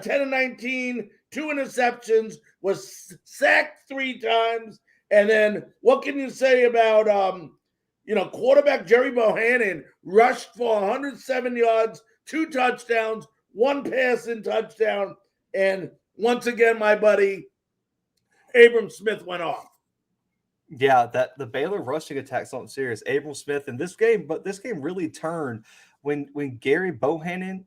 10 of 19, 2 interceptions, was sacked 3 times. And then what can you say about, quarterback Jerry Bohannon rushed for 107 yards, 2 touchdowns, 1 passing touchdown. And once again, my buddy, Abram Smith went off. Yeah, that the Baylor rushing attack's something serious. Abram Smith in this game, but this game really turned when Jerry Bohannon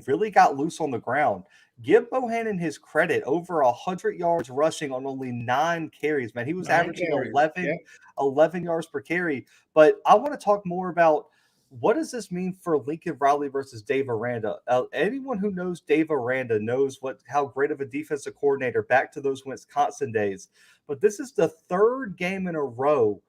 really got loose on the ground. Give Bohannon his credit. Over 100 yards rushing on only 9 carries, man. He was averaging 11 yards per carry. But I want to talk more about what does this mean for Lincoln Riley versus Dave Aranda. Anyone who knows Dave Aranda knows how great of a defensive coordinator back to those Wisconsin days. But this is the 3rd game in a row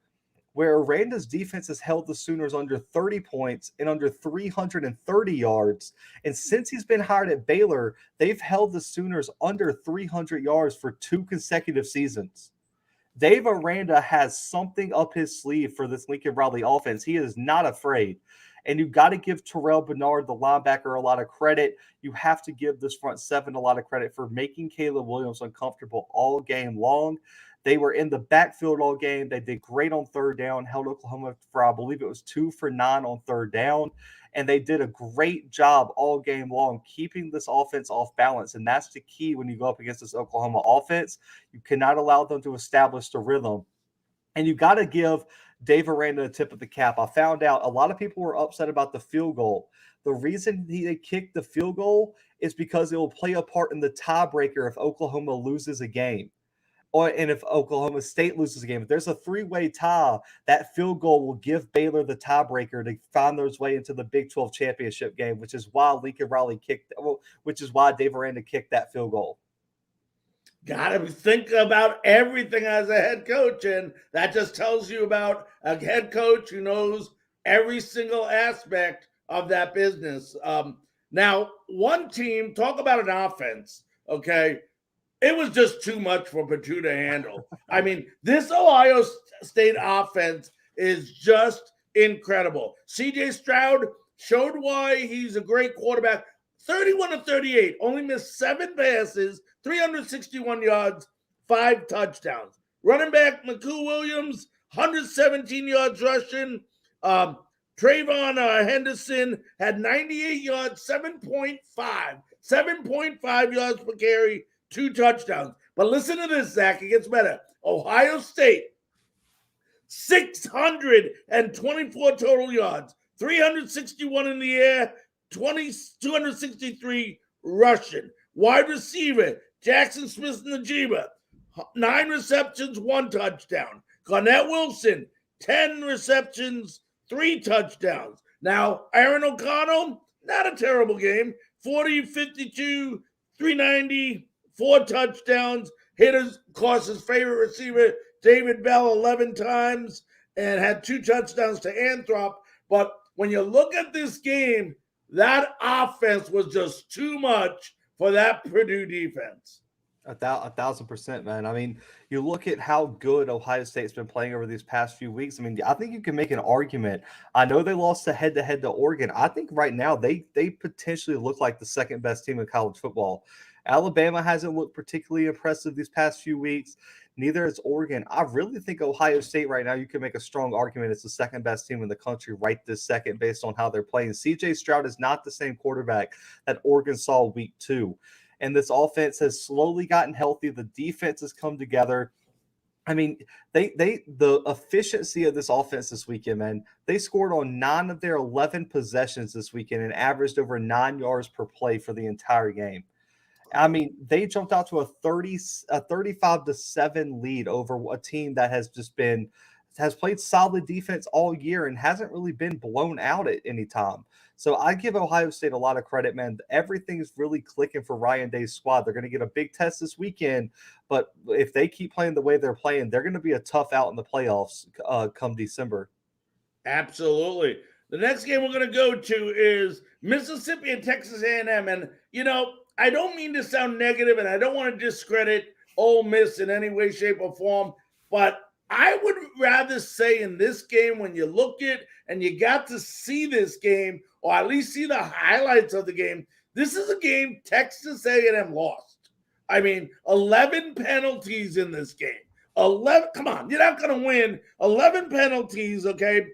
where Aranda's defense has held the Sooners under 30 points and under 330 yards. And since he's been hired at Baylor, they've held the Sooners under 300 yards for 2 consecutive seasons. Dave Aranda has something up his sleeve for this Lincoln Riley offense. He is not afraid. And you got to give Terrell Bernard, the linebacker, a lot of credit. You have to give this front 7 a lot of credit for making Caleb Williams uncomfortable all game long. They were in the backfield all game. They did great on 3rd down, held Oklahoma for, I believe it was 2 for 9 on 3rd down. And they did a great job all game long keeping this offense off balance. And that's the key when you go up against this Oklahoma offense. You cannot allow them to establish the rhythm. And you got to give Dave Aranda a tip of the cap. I found out a lot of people were upset about the field goal. The reason they kicked the field goal is because it will play a part in the tiebreaker if Oklahoma loses a game. And if Oklahoma State loses a game, if there's a 3-way tie, that field goal will give Baylor the tiebreaker to find their way into the Big 12 championship game, which is why Dave Aranda kicked that field goal. Got to think about everything as a head coach, and that just tells you about a head coach who knows every single aspect of that business. Now, one team, talk about an offense, okay? It was just too much for Purdue to handle. I mean, this Ohio State offense is just incredible. Cj Stroud showed why he's a great quarterback. 31 of 38, only missed 7 passes, 361 yards, 5 touchdowns. Running back McCoo Williams, 117 yards rushing. Trayvon Henderson had 98 yards, 7.5 yards per carry, 2 touchdowns. But listen to this, Zach. It gets better. Ohio State, 624 total yards, 361 in the air, 263 rushing. Wide receiver, Jackson Smith-Njigba, 9 receptions, 1 touchdown. Garnett Wilson, 10 receptions, 3 touchdowns. Now, Aaron O'Connell, not a terrible game. 40, 52, 390, 4 touchdowns. Hit his favorite receiver, David Bell, 11 times and had 2 touchdowns to Anthrop. But when you look at this game, that offense was just too much for that Purdue defense. 1,000%, man. I mean, you look at how good Ohio State's been playing over these past few weeks. I mean, I think you can make an argument. I know they lost head-to-head to Oregon. I think right now they potentially look like the second best team in college football. Alabama hasn't looked particularly impressive these past few weeks. Neither is Oregon. I really think Ohio State right now, you can make a strong argument it's the second best team in the country right this second based on how they're playing. Cj Stroud is not the same quarterback that Oregon saw week 2. And this offense has slowly gotten healthy. The defense has come together. I mean, the efficiency of this offense this weekend, man, they scored on 9 of their 11 possessions this weekend and averaged over 9 yards per play for the entire game. I mean, they jumped out to a 35-7 lead over a team that has played solid defense all year and hasn't really been blown out at any time. So I give Ohio State a lot of credit, man. Everything's really clicking for Ryan Day's squad. They're going to get a big test this weekend, but if they keep playing the way they're playing, they're going to be a tough out in the playoffs come December. Absolutely. The next game we're going to go to is Mississippi and Texas A&M. And, I don't mean to sound negative, and I don't want to discredit Ole Miss in any way, shape, or form, but I would rather say in this game, when you look at and you got to see this game, or at least see the highlights of the game, this is a game Texas A&M lost. I mean, 11 penalties in this game. 11. Come on, you're not going to win. 11 penalties, okay?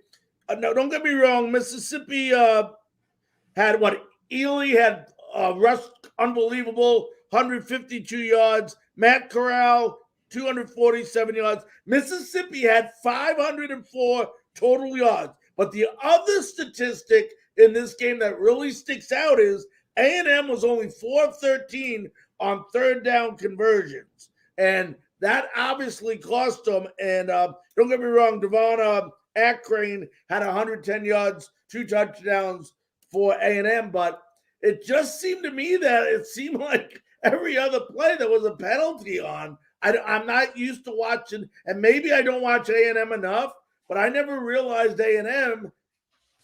No, don't get me wrong. Mississippi had what? Ely had rushed unbelievable, 152 yards. Matt Corral, 247 yards. Mississippi had 504 total yards. But the other statistic in this game that really sticks out is A&M was only 4 of 13 on third down conversions. And that obviously cost them. And don't get me wrong, Devon Akron had 110 yards, 2 touchdowns for A&M. But it just seemed to me that it seemed like every other play there was a penalty on. I'm not used to watching, and maybe I don't watch A&M enough, but I never realized A&M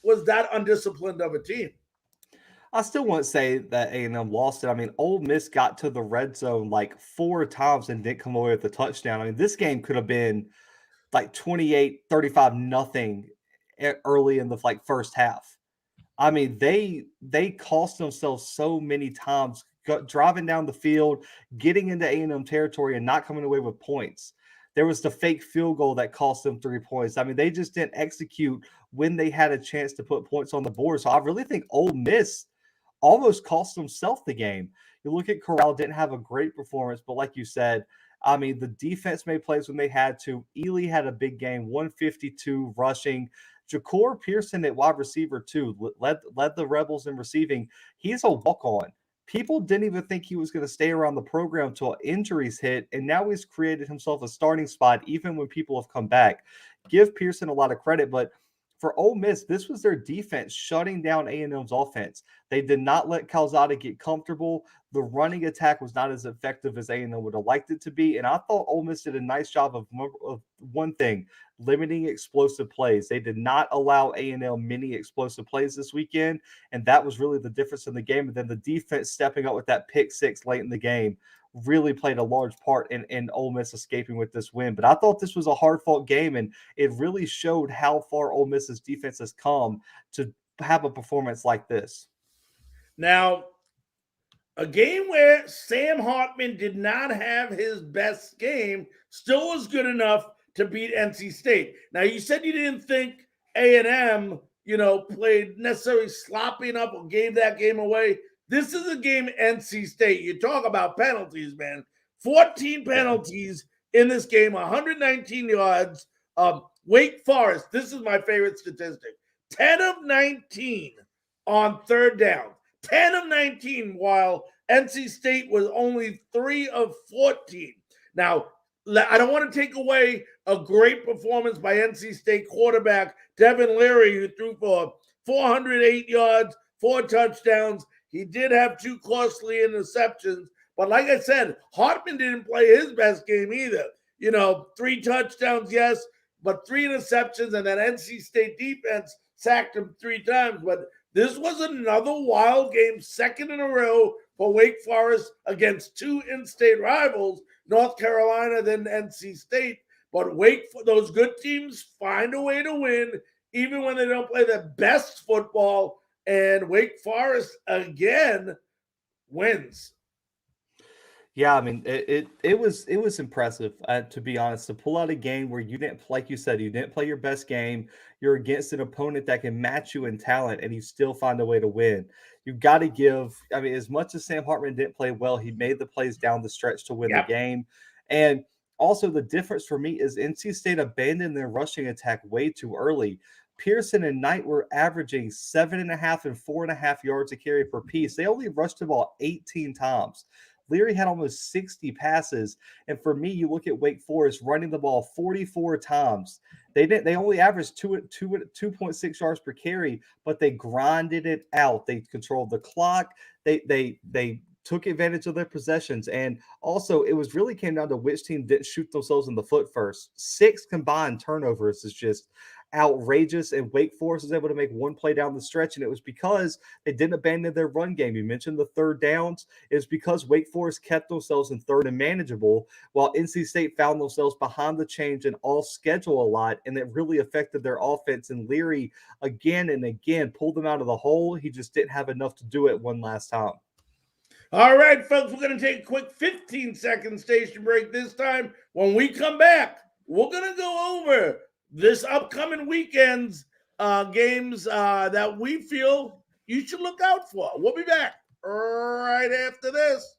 was that undisciplined of a team. I still won't say that A&M lost it. I mean, Ole Miss got to the red zone like 4 times and didn't come away with a touchdown. I mean, this game could have been like 28-35 nothing early in the first half. I mean, they cost themselves so many times driving down the field, getting into A&M territory and not coming away with points. There was the fake field goal that cost them 3 points. I mean, they just didn't execute when they had a chance to put points on the board. So I really think Ole Miss almost cost themselves the game. You look at Corral, didn't have a great performance, but like you said, I mean, the defense made plays when they had to. Ely had a big game, 152 rushing. Ja'Cour Pearson at wide receiver, too, led the Rebels in receiving. He's a walk-on. People didn't even think he was going to stay around the program until injuries hit, and now he's created himself a starting spot even when people have come back. Give Pearson a lot of credit, but for Ole Miss, this was their defense shutting down A&M's offense. They did not let Calzada get comfortable. The running attack was not as effective as A&M would have liked it to be, and I thought Ole Miss did a nice job of one thing, limiting explosive plays. They did not allow A&M many explosive plays this weekend, and that was really the difference in the game. And then the defense stepping up with that pick six late in the game really played a large part in Ole Miss escaping with this win. But I thought this was a hard-fought game, and it really showed how far Ole Miss's defense has come to have a performance like this. Now, a game where Sam Hartman did not have his best game still was good enough to beat NC State. Now, you said you didn't think A&M, played necessarily slopping up or gave that game away. This is a game NC State. You talk about penalties, man. 14 penalties in this game, 119 yards. Wake Forest, this is my favorite statistic, 10 of 19 on third down. 10 of 19, while NC State was only 3 of 14. Now, I don't want to take away a great performance by NC State quarterback Devin Leary, who threw for 408 yards, 4 touchdowns. He did have 2 costly interceptions. But like I said, Hartman didn't play his best game either. 3 touchdowns, yes, but 3 interceptions, and that NC State defense sacked him 3 times. But this was another wild game, second in a row for Wake Forest against 2 in-state rivals, North Carolina, then NC State. But those good teams find a way to win, even when they don't play the best football. And Wake Forest again wins. Yeah, I mean, it was impressive, to be honest, to pull out a game where you didn't, like you said, you didn't play your best game. You're against an opponent that can match you in talent, and you still find a way to win. You've got to give. I mean, as much as Sam Hartman didn't play well, he made the plays down the stretch to win the Yep. game. And also, the difference for me is NC State abandoned their rushing attack way too early. Pearson and Knight were averaging 7.5 and 4.5 yards a carry per piece. They only rushed the ball 18 times. Leary had almost 60 passes. And for me, you look at Wake Forest running the ball 44 times. They only averaged 2.6 yards per carry, but they grinded it out. They controlled the clock. They took advantage of their possessions. And also, it was really came down to which team didn't shoot themselves in the foot first. 6 combined turnovers is just outrageous, and Wake Forest was able to make one play down the stretch, and it was because they didn't abandon their run game. You mentioned the third downs. It's because Wake Forest kept themselves in third and manageable, while NC State found themselves behind the change and all schedule a lot, and it really affected their offense. And Leary again and again pulled them out of the hole. He just didn't have enough to do it one last time. All right, folks, we're going to take a quick 15-second station break this time. When we come back, we're going to go over this upcoming weekend's games that we feel you should look out for. We'll be back right after this.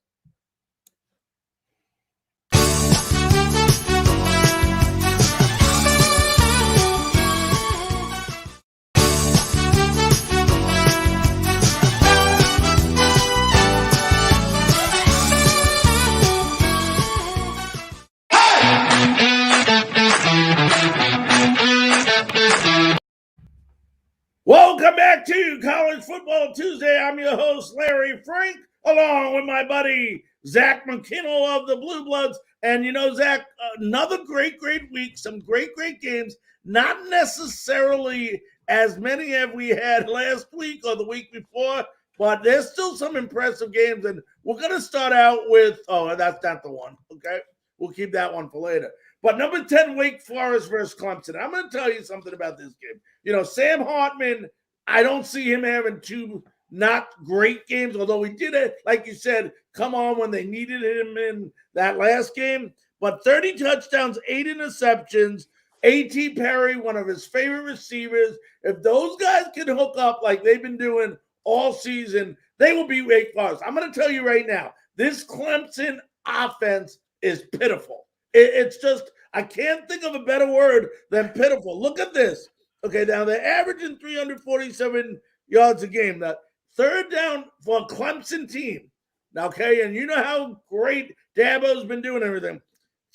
Welcome back to College Football Tuesday. I'm your host, Larry Frank, along with my buddy, Zach Mckinnell of the Blue Bloods. And you know, Zach, another great week, some great games, not necessarily as many as we had last week or the week before, but there's still some impressive games. And we're going to start out with, that's not the one, okay? We'll keep that one for later. But number 10, Wake Forest versus Clemson. I'm going to tell you something about this game. You know, Sam Hartman, I don't see him having two not great games, although he did it, like you said, come on when they needed him in that last game. But 30 touchdowns, 8 interceptions, A.T. Perry, one of his favorite receivers. If those guys can hook up like they've been doing all season, they will beat Wake Forest. I'm going to tell you right now, this Clemson offense is pitiful. It's just, I can't think of a better word than pitiful. Look at this. Okay, now they're averaging 347 yards a game. Now, third down for a Clemson team. Now, okay, and you know how great Dabo's been doing everything.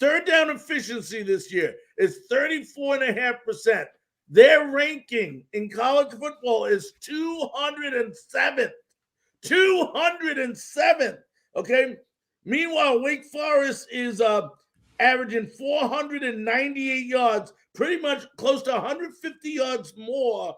Third down efficiency this year is 34.5%. Their ranking in college football is 207th. 207th. Okay. Meanwhile, Wake Forest is averaging 498 yards, pretty much close to 150 yards more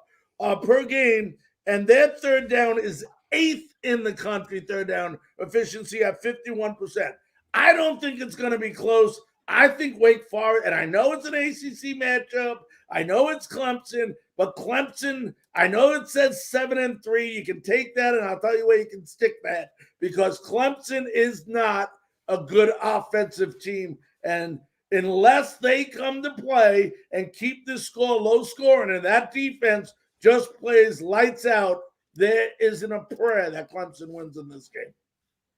per game. And their third down is 8th in the country, third down efficiency at 51%. I don't think it's going to be close. I think Wake Forest, and I know it's an ACC matchup. I know it's Clemson, but Clemson, I know it says 7-3. You can take that, and I'll tell you where you can stick that, because Clemson is not a good offensive team. And unless they come to play and keep this score low scoring, and that defense just plays lights out, there isn't a prayer that Clemson wins in this game.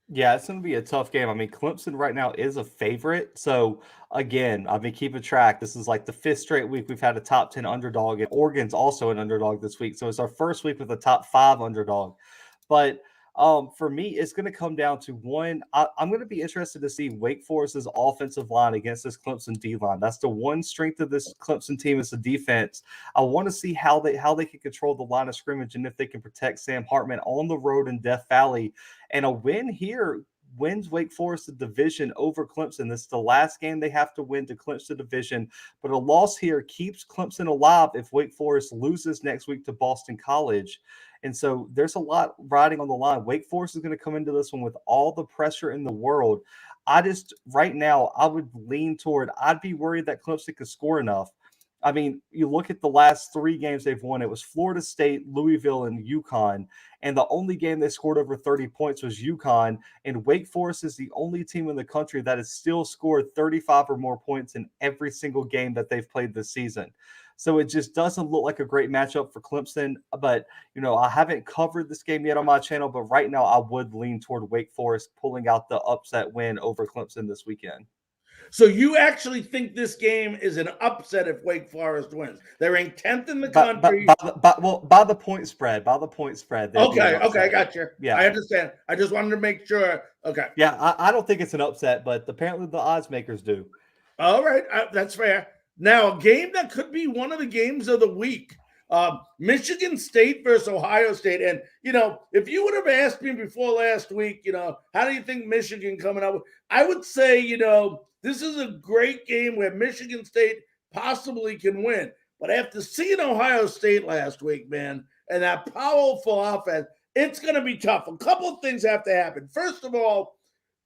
Yeah, it's going to be a tough game. I mean, Clemson right now is a favorite. So, again, I've been keeping track. This is like the 5th straight week we've had a top 10 underdog, and Oregon's also an underdog this week. So, it's our first week with a top 5 underdog. But for me, it's going to come down to one. I'm going to be interested to see Wake Forest's offensive line against this Clemson D line. That's the one strength of this Clemson team is the defense. I want to see how they can control the line of scrimmage and if they can protect Sam Hartman on the road in Death Valley. And a win here wins Wake Forest the division over Clemson. This is the last game they have to win to clinch the division. But a loss here keeps Clemson alive if Wake Forest loses next week to Boston College. And so there's a lot riding on the line. Wake Forest is going to come into this one with all the pressure in the world. Right now, I would lean toward, I'd be worried that Clemson could score enough. I mean, you look at the last 3 games they've won, it was Florida State, Louisville, and UConn. And the only game they scored over 30 points was UConn. And Wake Forest is the only team in the country that has still scored 35 or more points in every single game that they've played this season. So it just doesn't look like a great matchup for Clemson. But, I haven't covered this game yet on my channel, but right now I would lean toward Wake Forest pulling out the upset win over Clemson this weekend. So you actually think this game is an upset if Wake Forest wins? They're ranked 10th in the country. By the point spread. By the point spread. Okay, I got you. Yeah. I understand. I just wanted to make sure. Okay. Yeah, I don't think it's an upset, but apparently the odds makers do. All right, that's fair. Now, a game that could be one of the games of the week. Michigan State versus Ohio State. And, if you would have asked me before last week, how do you think Michigan coming up? I would say, this is a great game where Michigan State possibly can win. But after seeing Ohio State last week, man, and that powerful offense, it's going to be tough. A couple of things have to happen. First of all,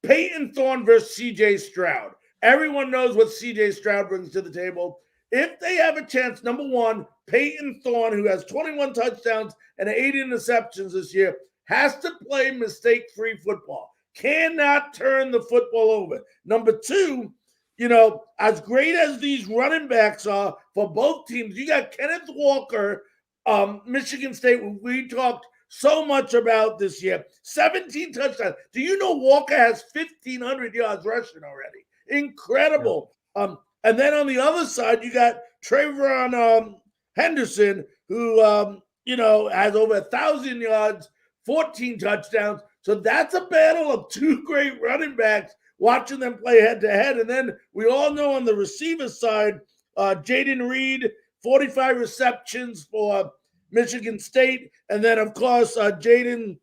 Peyton Thorne versus Cj Stroud. Everyone knows what Cj Stroud brings to the table. If they have a chance, number one, Peyton Thorne, who has 21 touchdowns and 8 interceptions this year, has to play mistake-free football. Cannot turn the football over. Number two, as great as these running backs are for both teams, you got Kenneth Walker, Michigan State, we talked so much about this year. 17 touchdowns. Do you know Walker has 1,500 yards rushing already? Incredible. Yeah. And then on the other side, you got Trayvon Henderson, who, has over 1,000 yards, 14 touchdowns. So that's a battle of 2 great running backs, watching them play head-to-head. And then we all know on the receiver side, Jaden Reed, 45 receptions for Michigan State. And then, of course, Jackson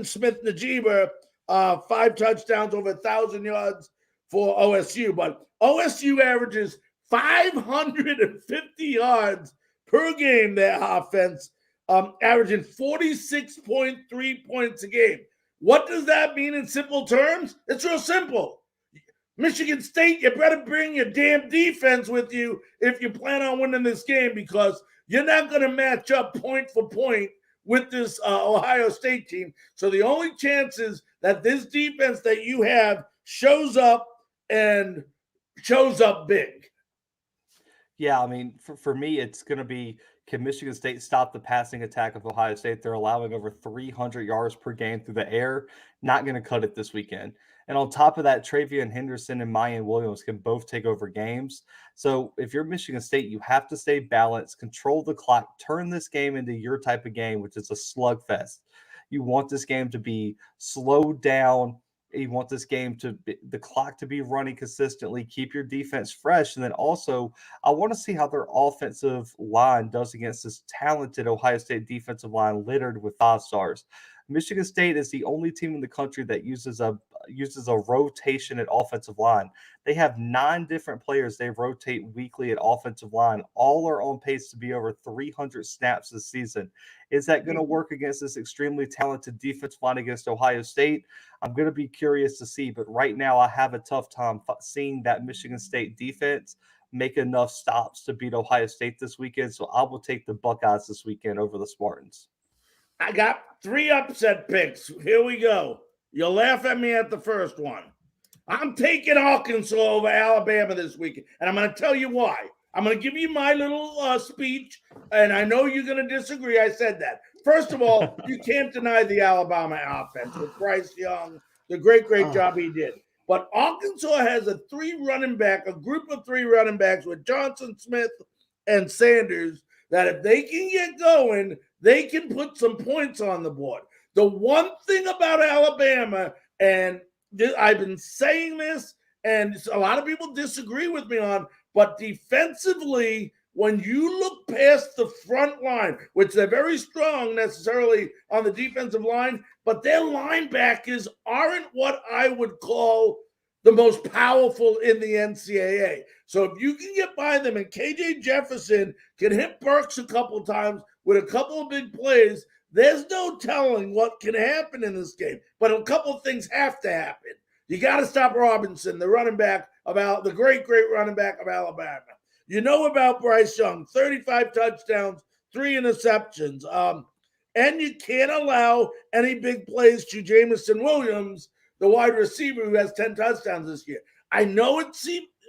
Smith-Najiba, 5 touchdowns, over 1,000 yards for OSU. But OSU averages 550 yards per game, their offense, averaging 46.3 points a game. What does that mean in simple terms? It's real simple. Michigan State, you better bring your damn defense with you if you plan on winning this game, because you're not going to match up point for point with this Ohio State team. So the only chance is that this defense that you have shows up and shows up big. Yeah, I mean, for me, it's going to be, can Michigan State stop the passing attack of Ohio State? They're allowing over 300 yards per game through the air. Not going to cut it this weekend. And on top of that, Travion Henderson and Mayan Williams can both take over games. So if you're Michigan State, you have to stay balanced, control the clock, turn this game into your type of game, which is a slugfest. You want this game to be slowed down. You want this game the clock to be running consistently, keep your defense fresh. And then also, I want to see how their offensive line does against this talented Ohio State defensive line littered with 5-stars. Michigan State is the only team in the country that uses a rotation at offensive line. They have 9 different players they rotate weekly at offensive line. All are on pace to be over 300 snaps this season. Is that going to work against this extremely talented defensive line against Ohio State? I'm going to be curious to see, but right now I have a tough time seeing that Michigan State defense make enough stops to beat Ohio State this weekend. So I will take the Buckeyes this weekend over the Spartans. I got 3 upset picks. Here we go. You'll laugh at me at the first one. I'm taking Arkansas over Alabama this weekend, and I'm going to tell you why. I'm going to give you my little speech, and I know you're going to disagree. I said that. First of all, you can't deny the Alabama offense with Bryce Young, the great job he did. But Arkansas has a group of 3 running backs with Johnson, Smith, and Sanders, that if they can get going, they can put some points on the board. The one thing about Alabama, and I've been saying this, and a lot of people disagree with me on, but defensively, when you look past the front line, which they're very strong necessarily on the defensive line, but their linebackers aren't what I would call the most powerful in the NCAA. So if you can get by them, and KJ Jefferson can hit Burks a couple times with a couple of big plays, there's no telling what can happen in this game. But a couple of things have to happen. You got to stop Robinson, the running back the great running back of Alabama. You know about Bryce Young, 35 touchdowns, 3 interceptions. And you can't allow any big plays to Jamison Williams, the wide receiver who has 10 touchdowns this year. I know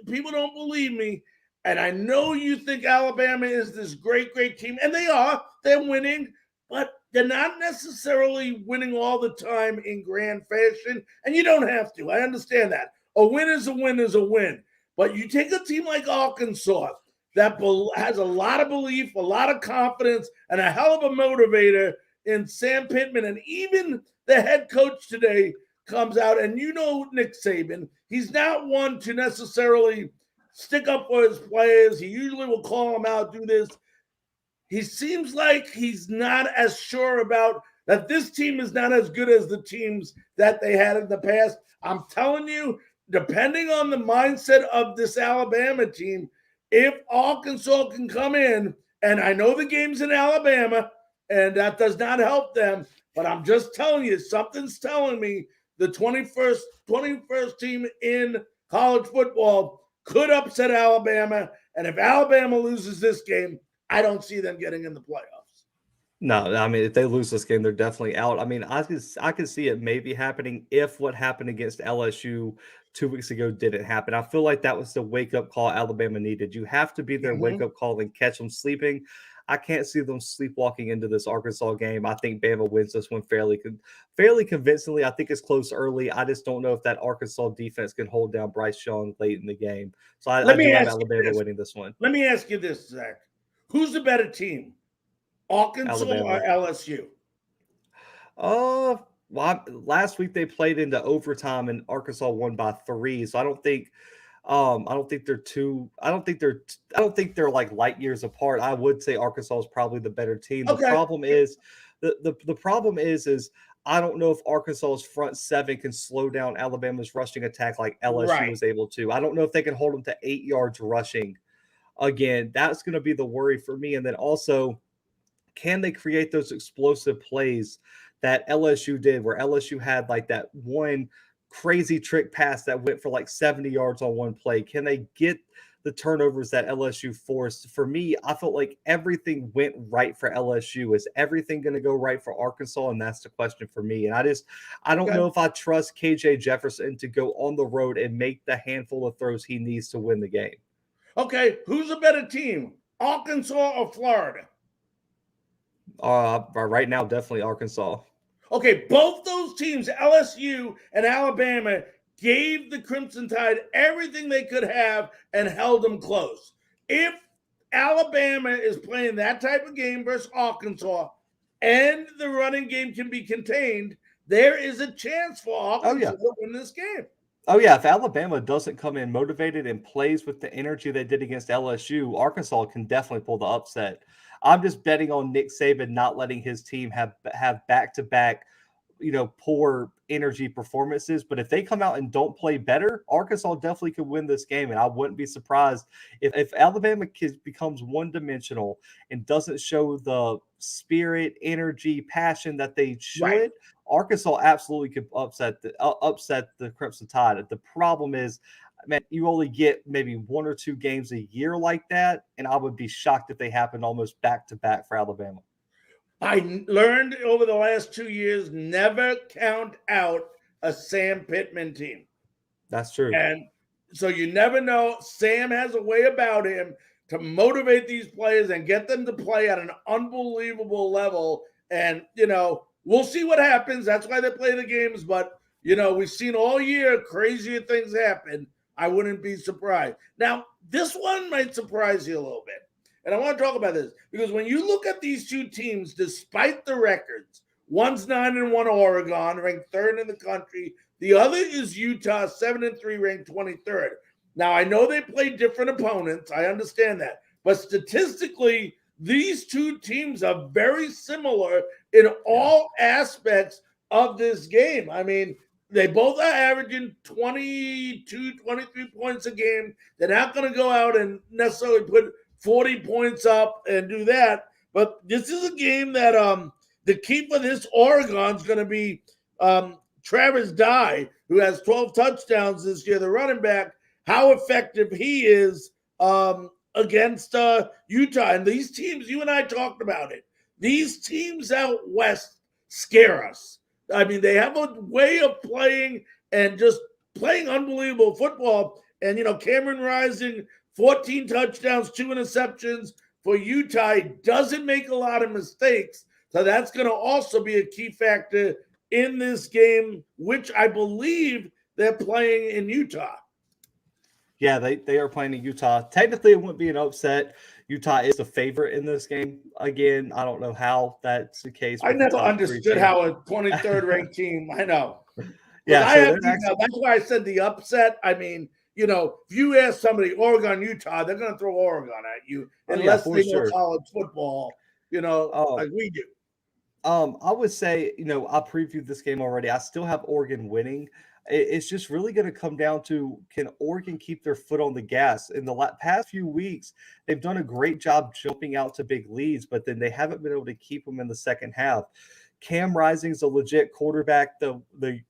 people don't believe me, and I know you think Alabama is this great, great team, and they are. They're winning, but they're not necessarily winning all the time in grand fashion, and you don't have to. I understand that. A win is a win is a win. But you take a team like Arkansas that has a lot of belief, a lot of confidence, and a hell of a motivator in Sam Pittman, and even the head coach today comes out, and you know Nick Saban, he's not one to necessarily stick up for his players. He usually will call them out, do this. He seems like he's not as sure about that this team is not as good as the teams that they had in the past. I'm telling you, depending on the mindset of this Alabama team, if Arkansas can come in, and I know the game's in Alabama, and that does not help them, but I'm just telling you, something's telling me the 21st team in college football could upset Alabama, and if Alabama loses this game, I don't see them getting in the playoffs. No, I mean, if they lose this game, they're definitely out. I mean, I could see it maybe happening if what happened against LSU 2 weeks ago didn't happen. I feel like that was the wake-up call Alabama needed. You have to be their wake-up call and catch them sleeping. I can't see them sleepwalking into this Arkansas game. I think Bama wins this one fairly convincingly. I think it's close early. I just don't know if that Arkansas defense can hold down Bryce Young late in the game. So I do have Alabama winning this one. Let me ask you this, Zach. Who's the better team, Arkansas or LSU? Well, last week they played into overtime and Arkansas won by 3. So I don't think they're like light years apart. I would say Arkansas is probably the better team. Okay. The problem is the problem is I don't know if Arkansas's front 7 can slow down Alabama's rushing attack like LSU was able to. I don't know if they can hold them to 8 yards rushing. Again, that's going to be the worry for me. And then also, can they create those explosive plays that LSU did, where LSU had like that one crazy trick pass that went for like 70 yards on one play? Can they get the turnovers that LSU forced? For me, I felt like everything went right for LSU. Is everything going to go right for Arkansas? And that's the question for me. And I don't know if I trust KJ Jefferson to go on the road and make the handful of throws he needs to win the game. Okay, who's a better team, Arkansas or Florida? Right now, definitely Arkansas. Okay, both those teams, LSU and Alabama, gave the Crimson Tide everything they could have and held them close. If Alabama is playing that type of game versus Arkansas and the running game can be contained, there is a chance for Arkansas to win this game. Oh, yeah. If Alabama doesn't come in motivated and plays with the energy they did against LSU, Arkansas can definitely pull the upset. I'm just betting on Nick Saban not letting his team have back-to-back, poor energy performances. But if they come out and don't play better, Arkansas definitely could win this game. And I wouldn't be surprised if Alabama becomes one-dimensional and doesn't show the spirit, energy, passion that they should. Right. Arkansas absolutely could upset the Crimson Tide. The problem is, man, you only get maybe 1 or 2 games a year like that, and I would be shocked if they happened almost back-to-back for Alabama. I learned over the last 2 years, never count out a Sam Pittman team. That's true. And so you never know. Sam has a way about him to motivate these players and get them to play at an unbelievable level. And, we'll see what happens. That's why they play the games. But, we've seen all year crazier things happen. I wouldn't be surprised. Now, this one might surprise you a little bit. And I want to talk about this because when you look at these two teams, despite the records, one's 9-1 Oregon, ranked 3rd in the country. The other is Utah, 7-3, ranked 23rd. Now, I know they play different opponents. I understand that. But statistically, these two teams are very similar in all aspects of this game. I mean, they both are averaging 22, 23 points a game. They're not going to go out and necessarily put 40 points up and do that. But this is a game that the key for this Oregon's going to be Travis Dye, who has 12 touchdowns this year, the running back, how effective he is against Utah. And these teams, you and I talked about it, these teams out west scare us. I mean, they have a way of playing and just playing unbelievable football. And, Cameron Rising, 14 touchdowns, 2 interceptions for Utah. He doesn't make a lot of mistakes. So that's going to also be a key factor in this game, which I believe they're playing in Utah. Yeah, they are playing in Utah. Technically, it wouldn't be an upset. Utah is the favorite in this game. Again, I don't know how that's the case. I never understood how a 23rd ranked team, I know. Yeah, so that's why I said the upset. I mean, if you ask somebody, Oregon, Utah, they're going to throw Oregon at you unless they know college football, like we do. I would say, I previewed this game already. I still have Oregon winning. It's just really going to come down to, can Oregon keep their foot on the gas? In the past few weeks, they've done a great job jumping out to big leads, but then they haven't been able to keep them in the second half. Cam Rising's a legit quarterback. The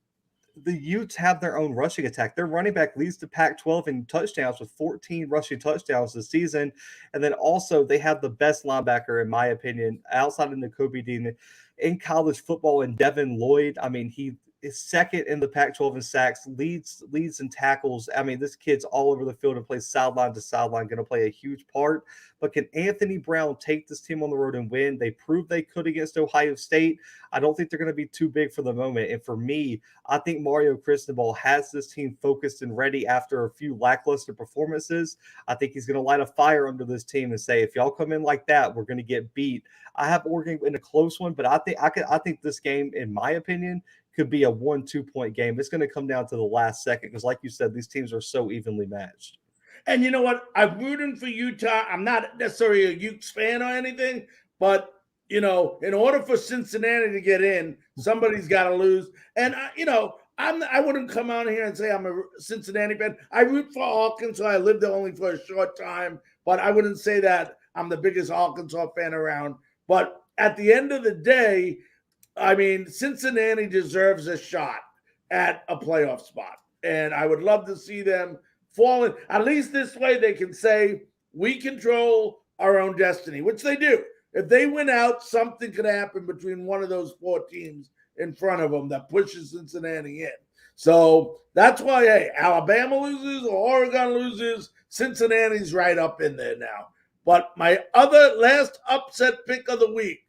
Utes have their own rushing attack. Their running back leads the Pac-12 in touchdowns with 14 rushing touchdowns this season. And then also they have the best linebacker, in my opinion, outside of N'Kobe Dean in college football, and Devin Lloyd. I mean, he is second in the Pac-12 in sacks, leads in tackles. I mean, this kid's all over the field and plays sideline to sideline, going to play a huge part. But can Anthony Brown take this team on the road and win? They proved they could against Ohio State. I don't think they're going to be too big for the moment. And for me, I think Mario Cristobal has this team focused and ready after a few lackluster performances. I think he's going to light a fire under this team and say, if y'all come in like that, we're going to get beat. I have Oregon in a close one, but I think this game, in my opinion, could be a 1-2 point game. It's going to come down to the last second because, like you said, these teams are so evenly matched. And you know what? I'm rooting for Utah. I'm not necessarily a Utes fan or anything, but, in order for Cincinnati to get in, somebody's got to lose. And, I wouldn't come out here and say I'm a Cincinnati fan. I root for Arkansas. I lived there only for a short time, but I wouldn't say that I'm the biggest Arkansas fan around. But at the end of the day, I mean, Cincinnati deserves a shot at a playoff spot. And I would love to see them fall in. At least this way they can say, we control our own destiny, which they do. If they win out, something could happen between one of those 4 teams in front of them that pushes Cincinnati in. So that's why, hey, Alabama loses or Oregon loses, Cincinnati's right up in there now. But my other last upset pick of the week,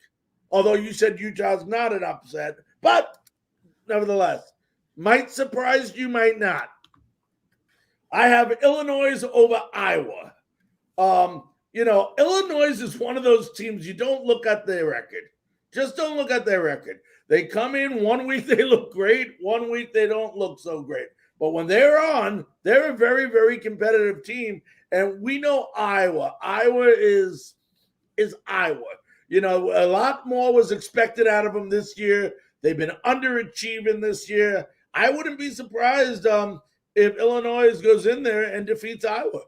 although you said Utah's not an upset, but nevertheless, might surprise you, might not. I have Illinois over Iowa. Illinois is one of those teams you don't look at their record. Just don't look at their record. They come in, 1 week they look great, 1 week they don't look so great. But when they're on, they're a very, very competitive team. And we know Iowa. Iowa is Iowa. A lot more was expected out of them this year. They've been underachieving this year. I wouldn't be surprised if Illinois goes in there and defeats Iowa.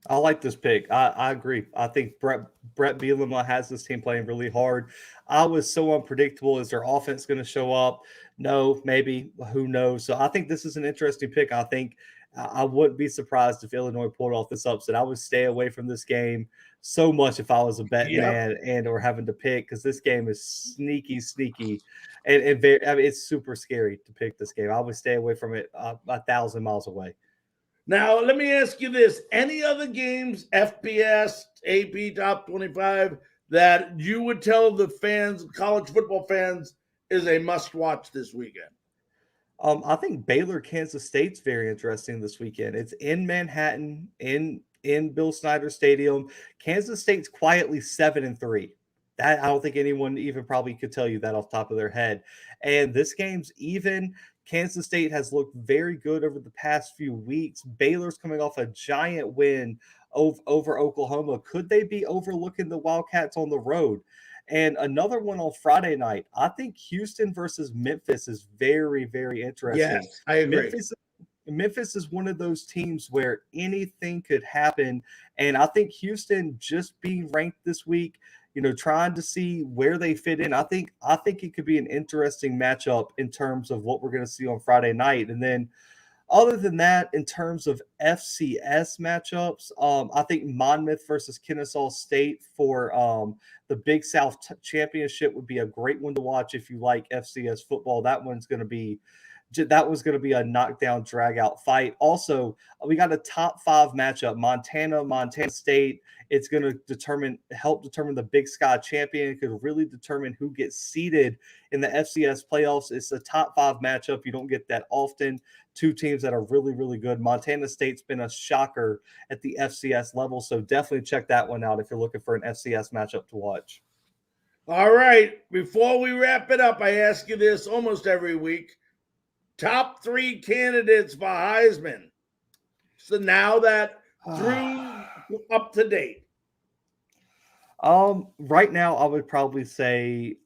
I like this pick. I agree. I think Brett Bielema has this team playing really hard. I was so unpredictable. Is their offense going to show up? No, maybe. Who knows? So I think this is an interesting pick. I think I wouldn't be surprised if Illinois pulled off this upset. I would stay away from this game so much if I was a bet man and or having to pick, because this game is sneaky, and very, it's super scary to pick this game. I would stay away from it 1,000 miles away. Now, let me ask you this. Any other games, FBS, AP Top 25, that you would tell the fans, college football fans, is a must-watch this weekend? I think Baylor, Kansas State's very interesting this weekend. It's in Manhattan, in Bill Snyder Stadium. Kansas State's quietly 7-3. That I don't think anyone even probably could tell you that off the top of their head. And this game's even. Kansas State has looked very good over the past few weeks. Baylor's coming off a giant win over Oklahoma. Could they be overlooking the Wildcats on the road? And another one on Friday night. I think Houston versus Memphis is very, very interesting. Yes, I agree. Memphis is one of those teams where anything could happen. And I think Houston just being ranked this week, trying to see where they fit in. I think it could be an interesting matchup in terms of what we're going to see on Friday night. And then Other than that, in terms of FCS matchups, I think Monmouth versus Kennesaw State for the Big South Championship would be a great one to watch if you like FCS football. That was going to be a knockdown, drag out fight. Also, we got a top 5 matchup: Montana State. It's going to help determine the Big Sky champion. It could really determine who gets seeded in the FCS playoffs. It's a top 5 matchup. You don't get that often. 2 teams that are really, really good. Montana State's been a shocker at the FCS level, so definitely check that one out if you're looking for an FCS matchup to watch. All right. Before we wrap it up, I ask you this almost every week. Top 3 candidates for Heisman. So now that through up to date. Right now, I would probably say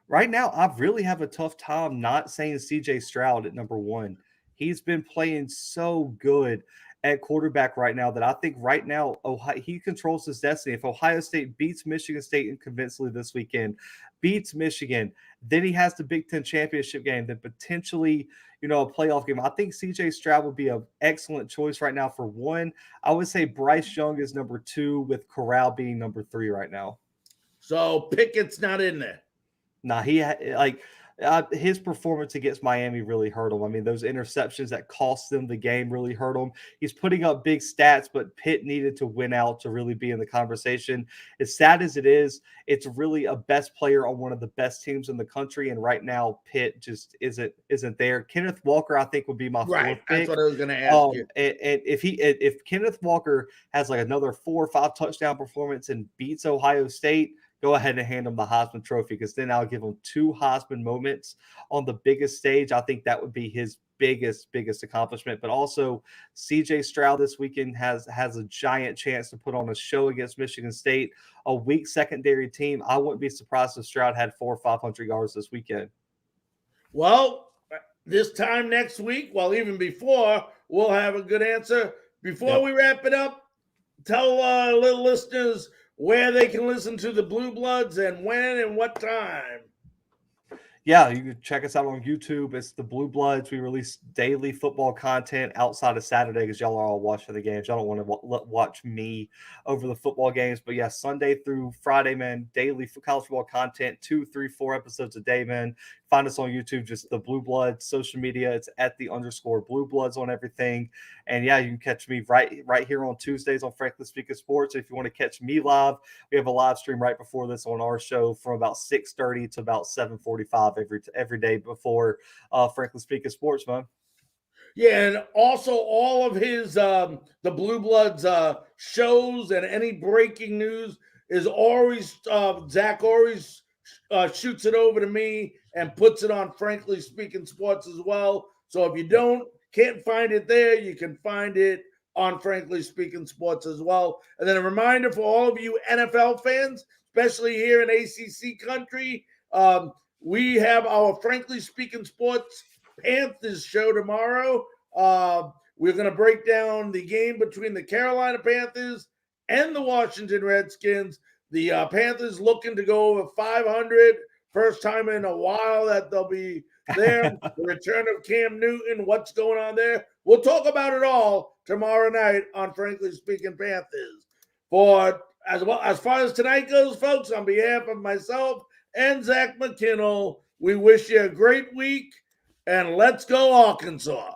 right now, I really have a tough time not saying Cj Stroud at number 1. He's been playing so good at quarterback right now that I think right now he controls his destiny. If Ohio State beats Michigan State convincingly this weekend, beats Michigan, then he has the Big Ten championship game, then potentially, a playoff game. I think Cj Stroud would be an excellent choice right now for 1. I would say Bryce Young is number 2 with Corral being number 3 right now. So Pickett's not in there. Nah, his performance against Miami really hurt him. I mean, those interceptions that cost them the game really hurt him. He's putting up big stats, but Pitt needed to win out to really be in the conversation. As sad as it is, it's really a best player on one of the best teams in the country, and right now Pitt just isn't there. Kenneth Walker, I think, would be my 4th pick. That's what I was going to ask you. And if Kenneth Walker has like another 4 or 5 touchdown performance and beats Ohio State, go ahead and hand him the Heisman Trophy, because then I'll give him 2 Heisman moments on the biggest stage. I think that would be his biggest accomplishment. But also, Cj Stroud this weekend has a giant chance to put on a show against Michigan State, a weak secondary team. I wouldn't be surprised if Stroud had 400 or 500 yards this weekend. Well, this time next week, even before, we'll have a good answer. Before we wrap it up, tell little listeners where they can listen to the Blue Bloods and when and what time. Yeah, you can check us out on YouTube. It's the Blue Bloods. We release daily football content outside of Saturday because y'all are all watching the games. Y'all don't want to watch me over the football games. But yeah, Sunday through Friday, man, daily college football content, 2, 3, 4 episodes a day, man. Find us on YouTube, just the Blue Bloods. Social media, it's at _ Blue Bloods on everything. And yeah, you can catch me right here on Tuesdays on Frankly Speaking Sports. If you want to catch me live, we have a live stream right before this on our show from about 6:30 to about 7:45 every day before Frankly Speaking Sports, man. Yeah, and also all of his the Blue Bloods shows and any breaking news is always Zach always shoots it over to me and puts it on Frankly Speaking Sports as well. So if you can't find it there, you can find it on Frankly Speaking Sports as well. And then a reminder for all of you NFL fans, especially here in ACC country, we have our Frankly Speaking Sports Panthers show tomorrow. We're going to break down the game between the Carolina Panthers and the Washington Redskins. The Panthers looking to go over 500. First time in a while that they'll be there. The return of Cam Newton, what's going on there? We'll talk about it all tomorrow night on Frankly Speaking Panthers. As far as tonight goes, folks, on behalf of myself and Zach McKinnell, we wish you a great week, and let's go Arkansas.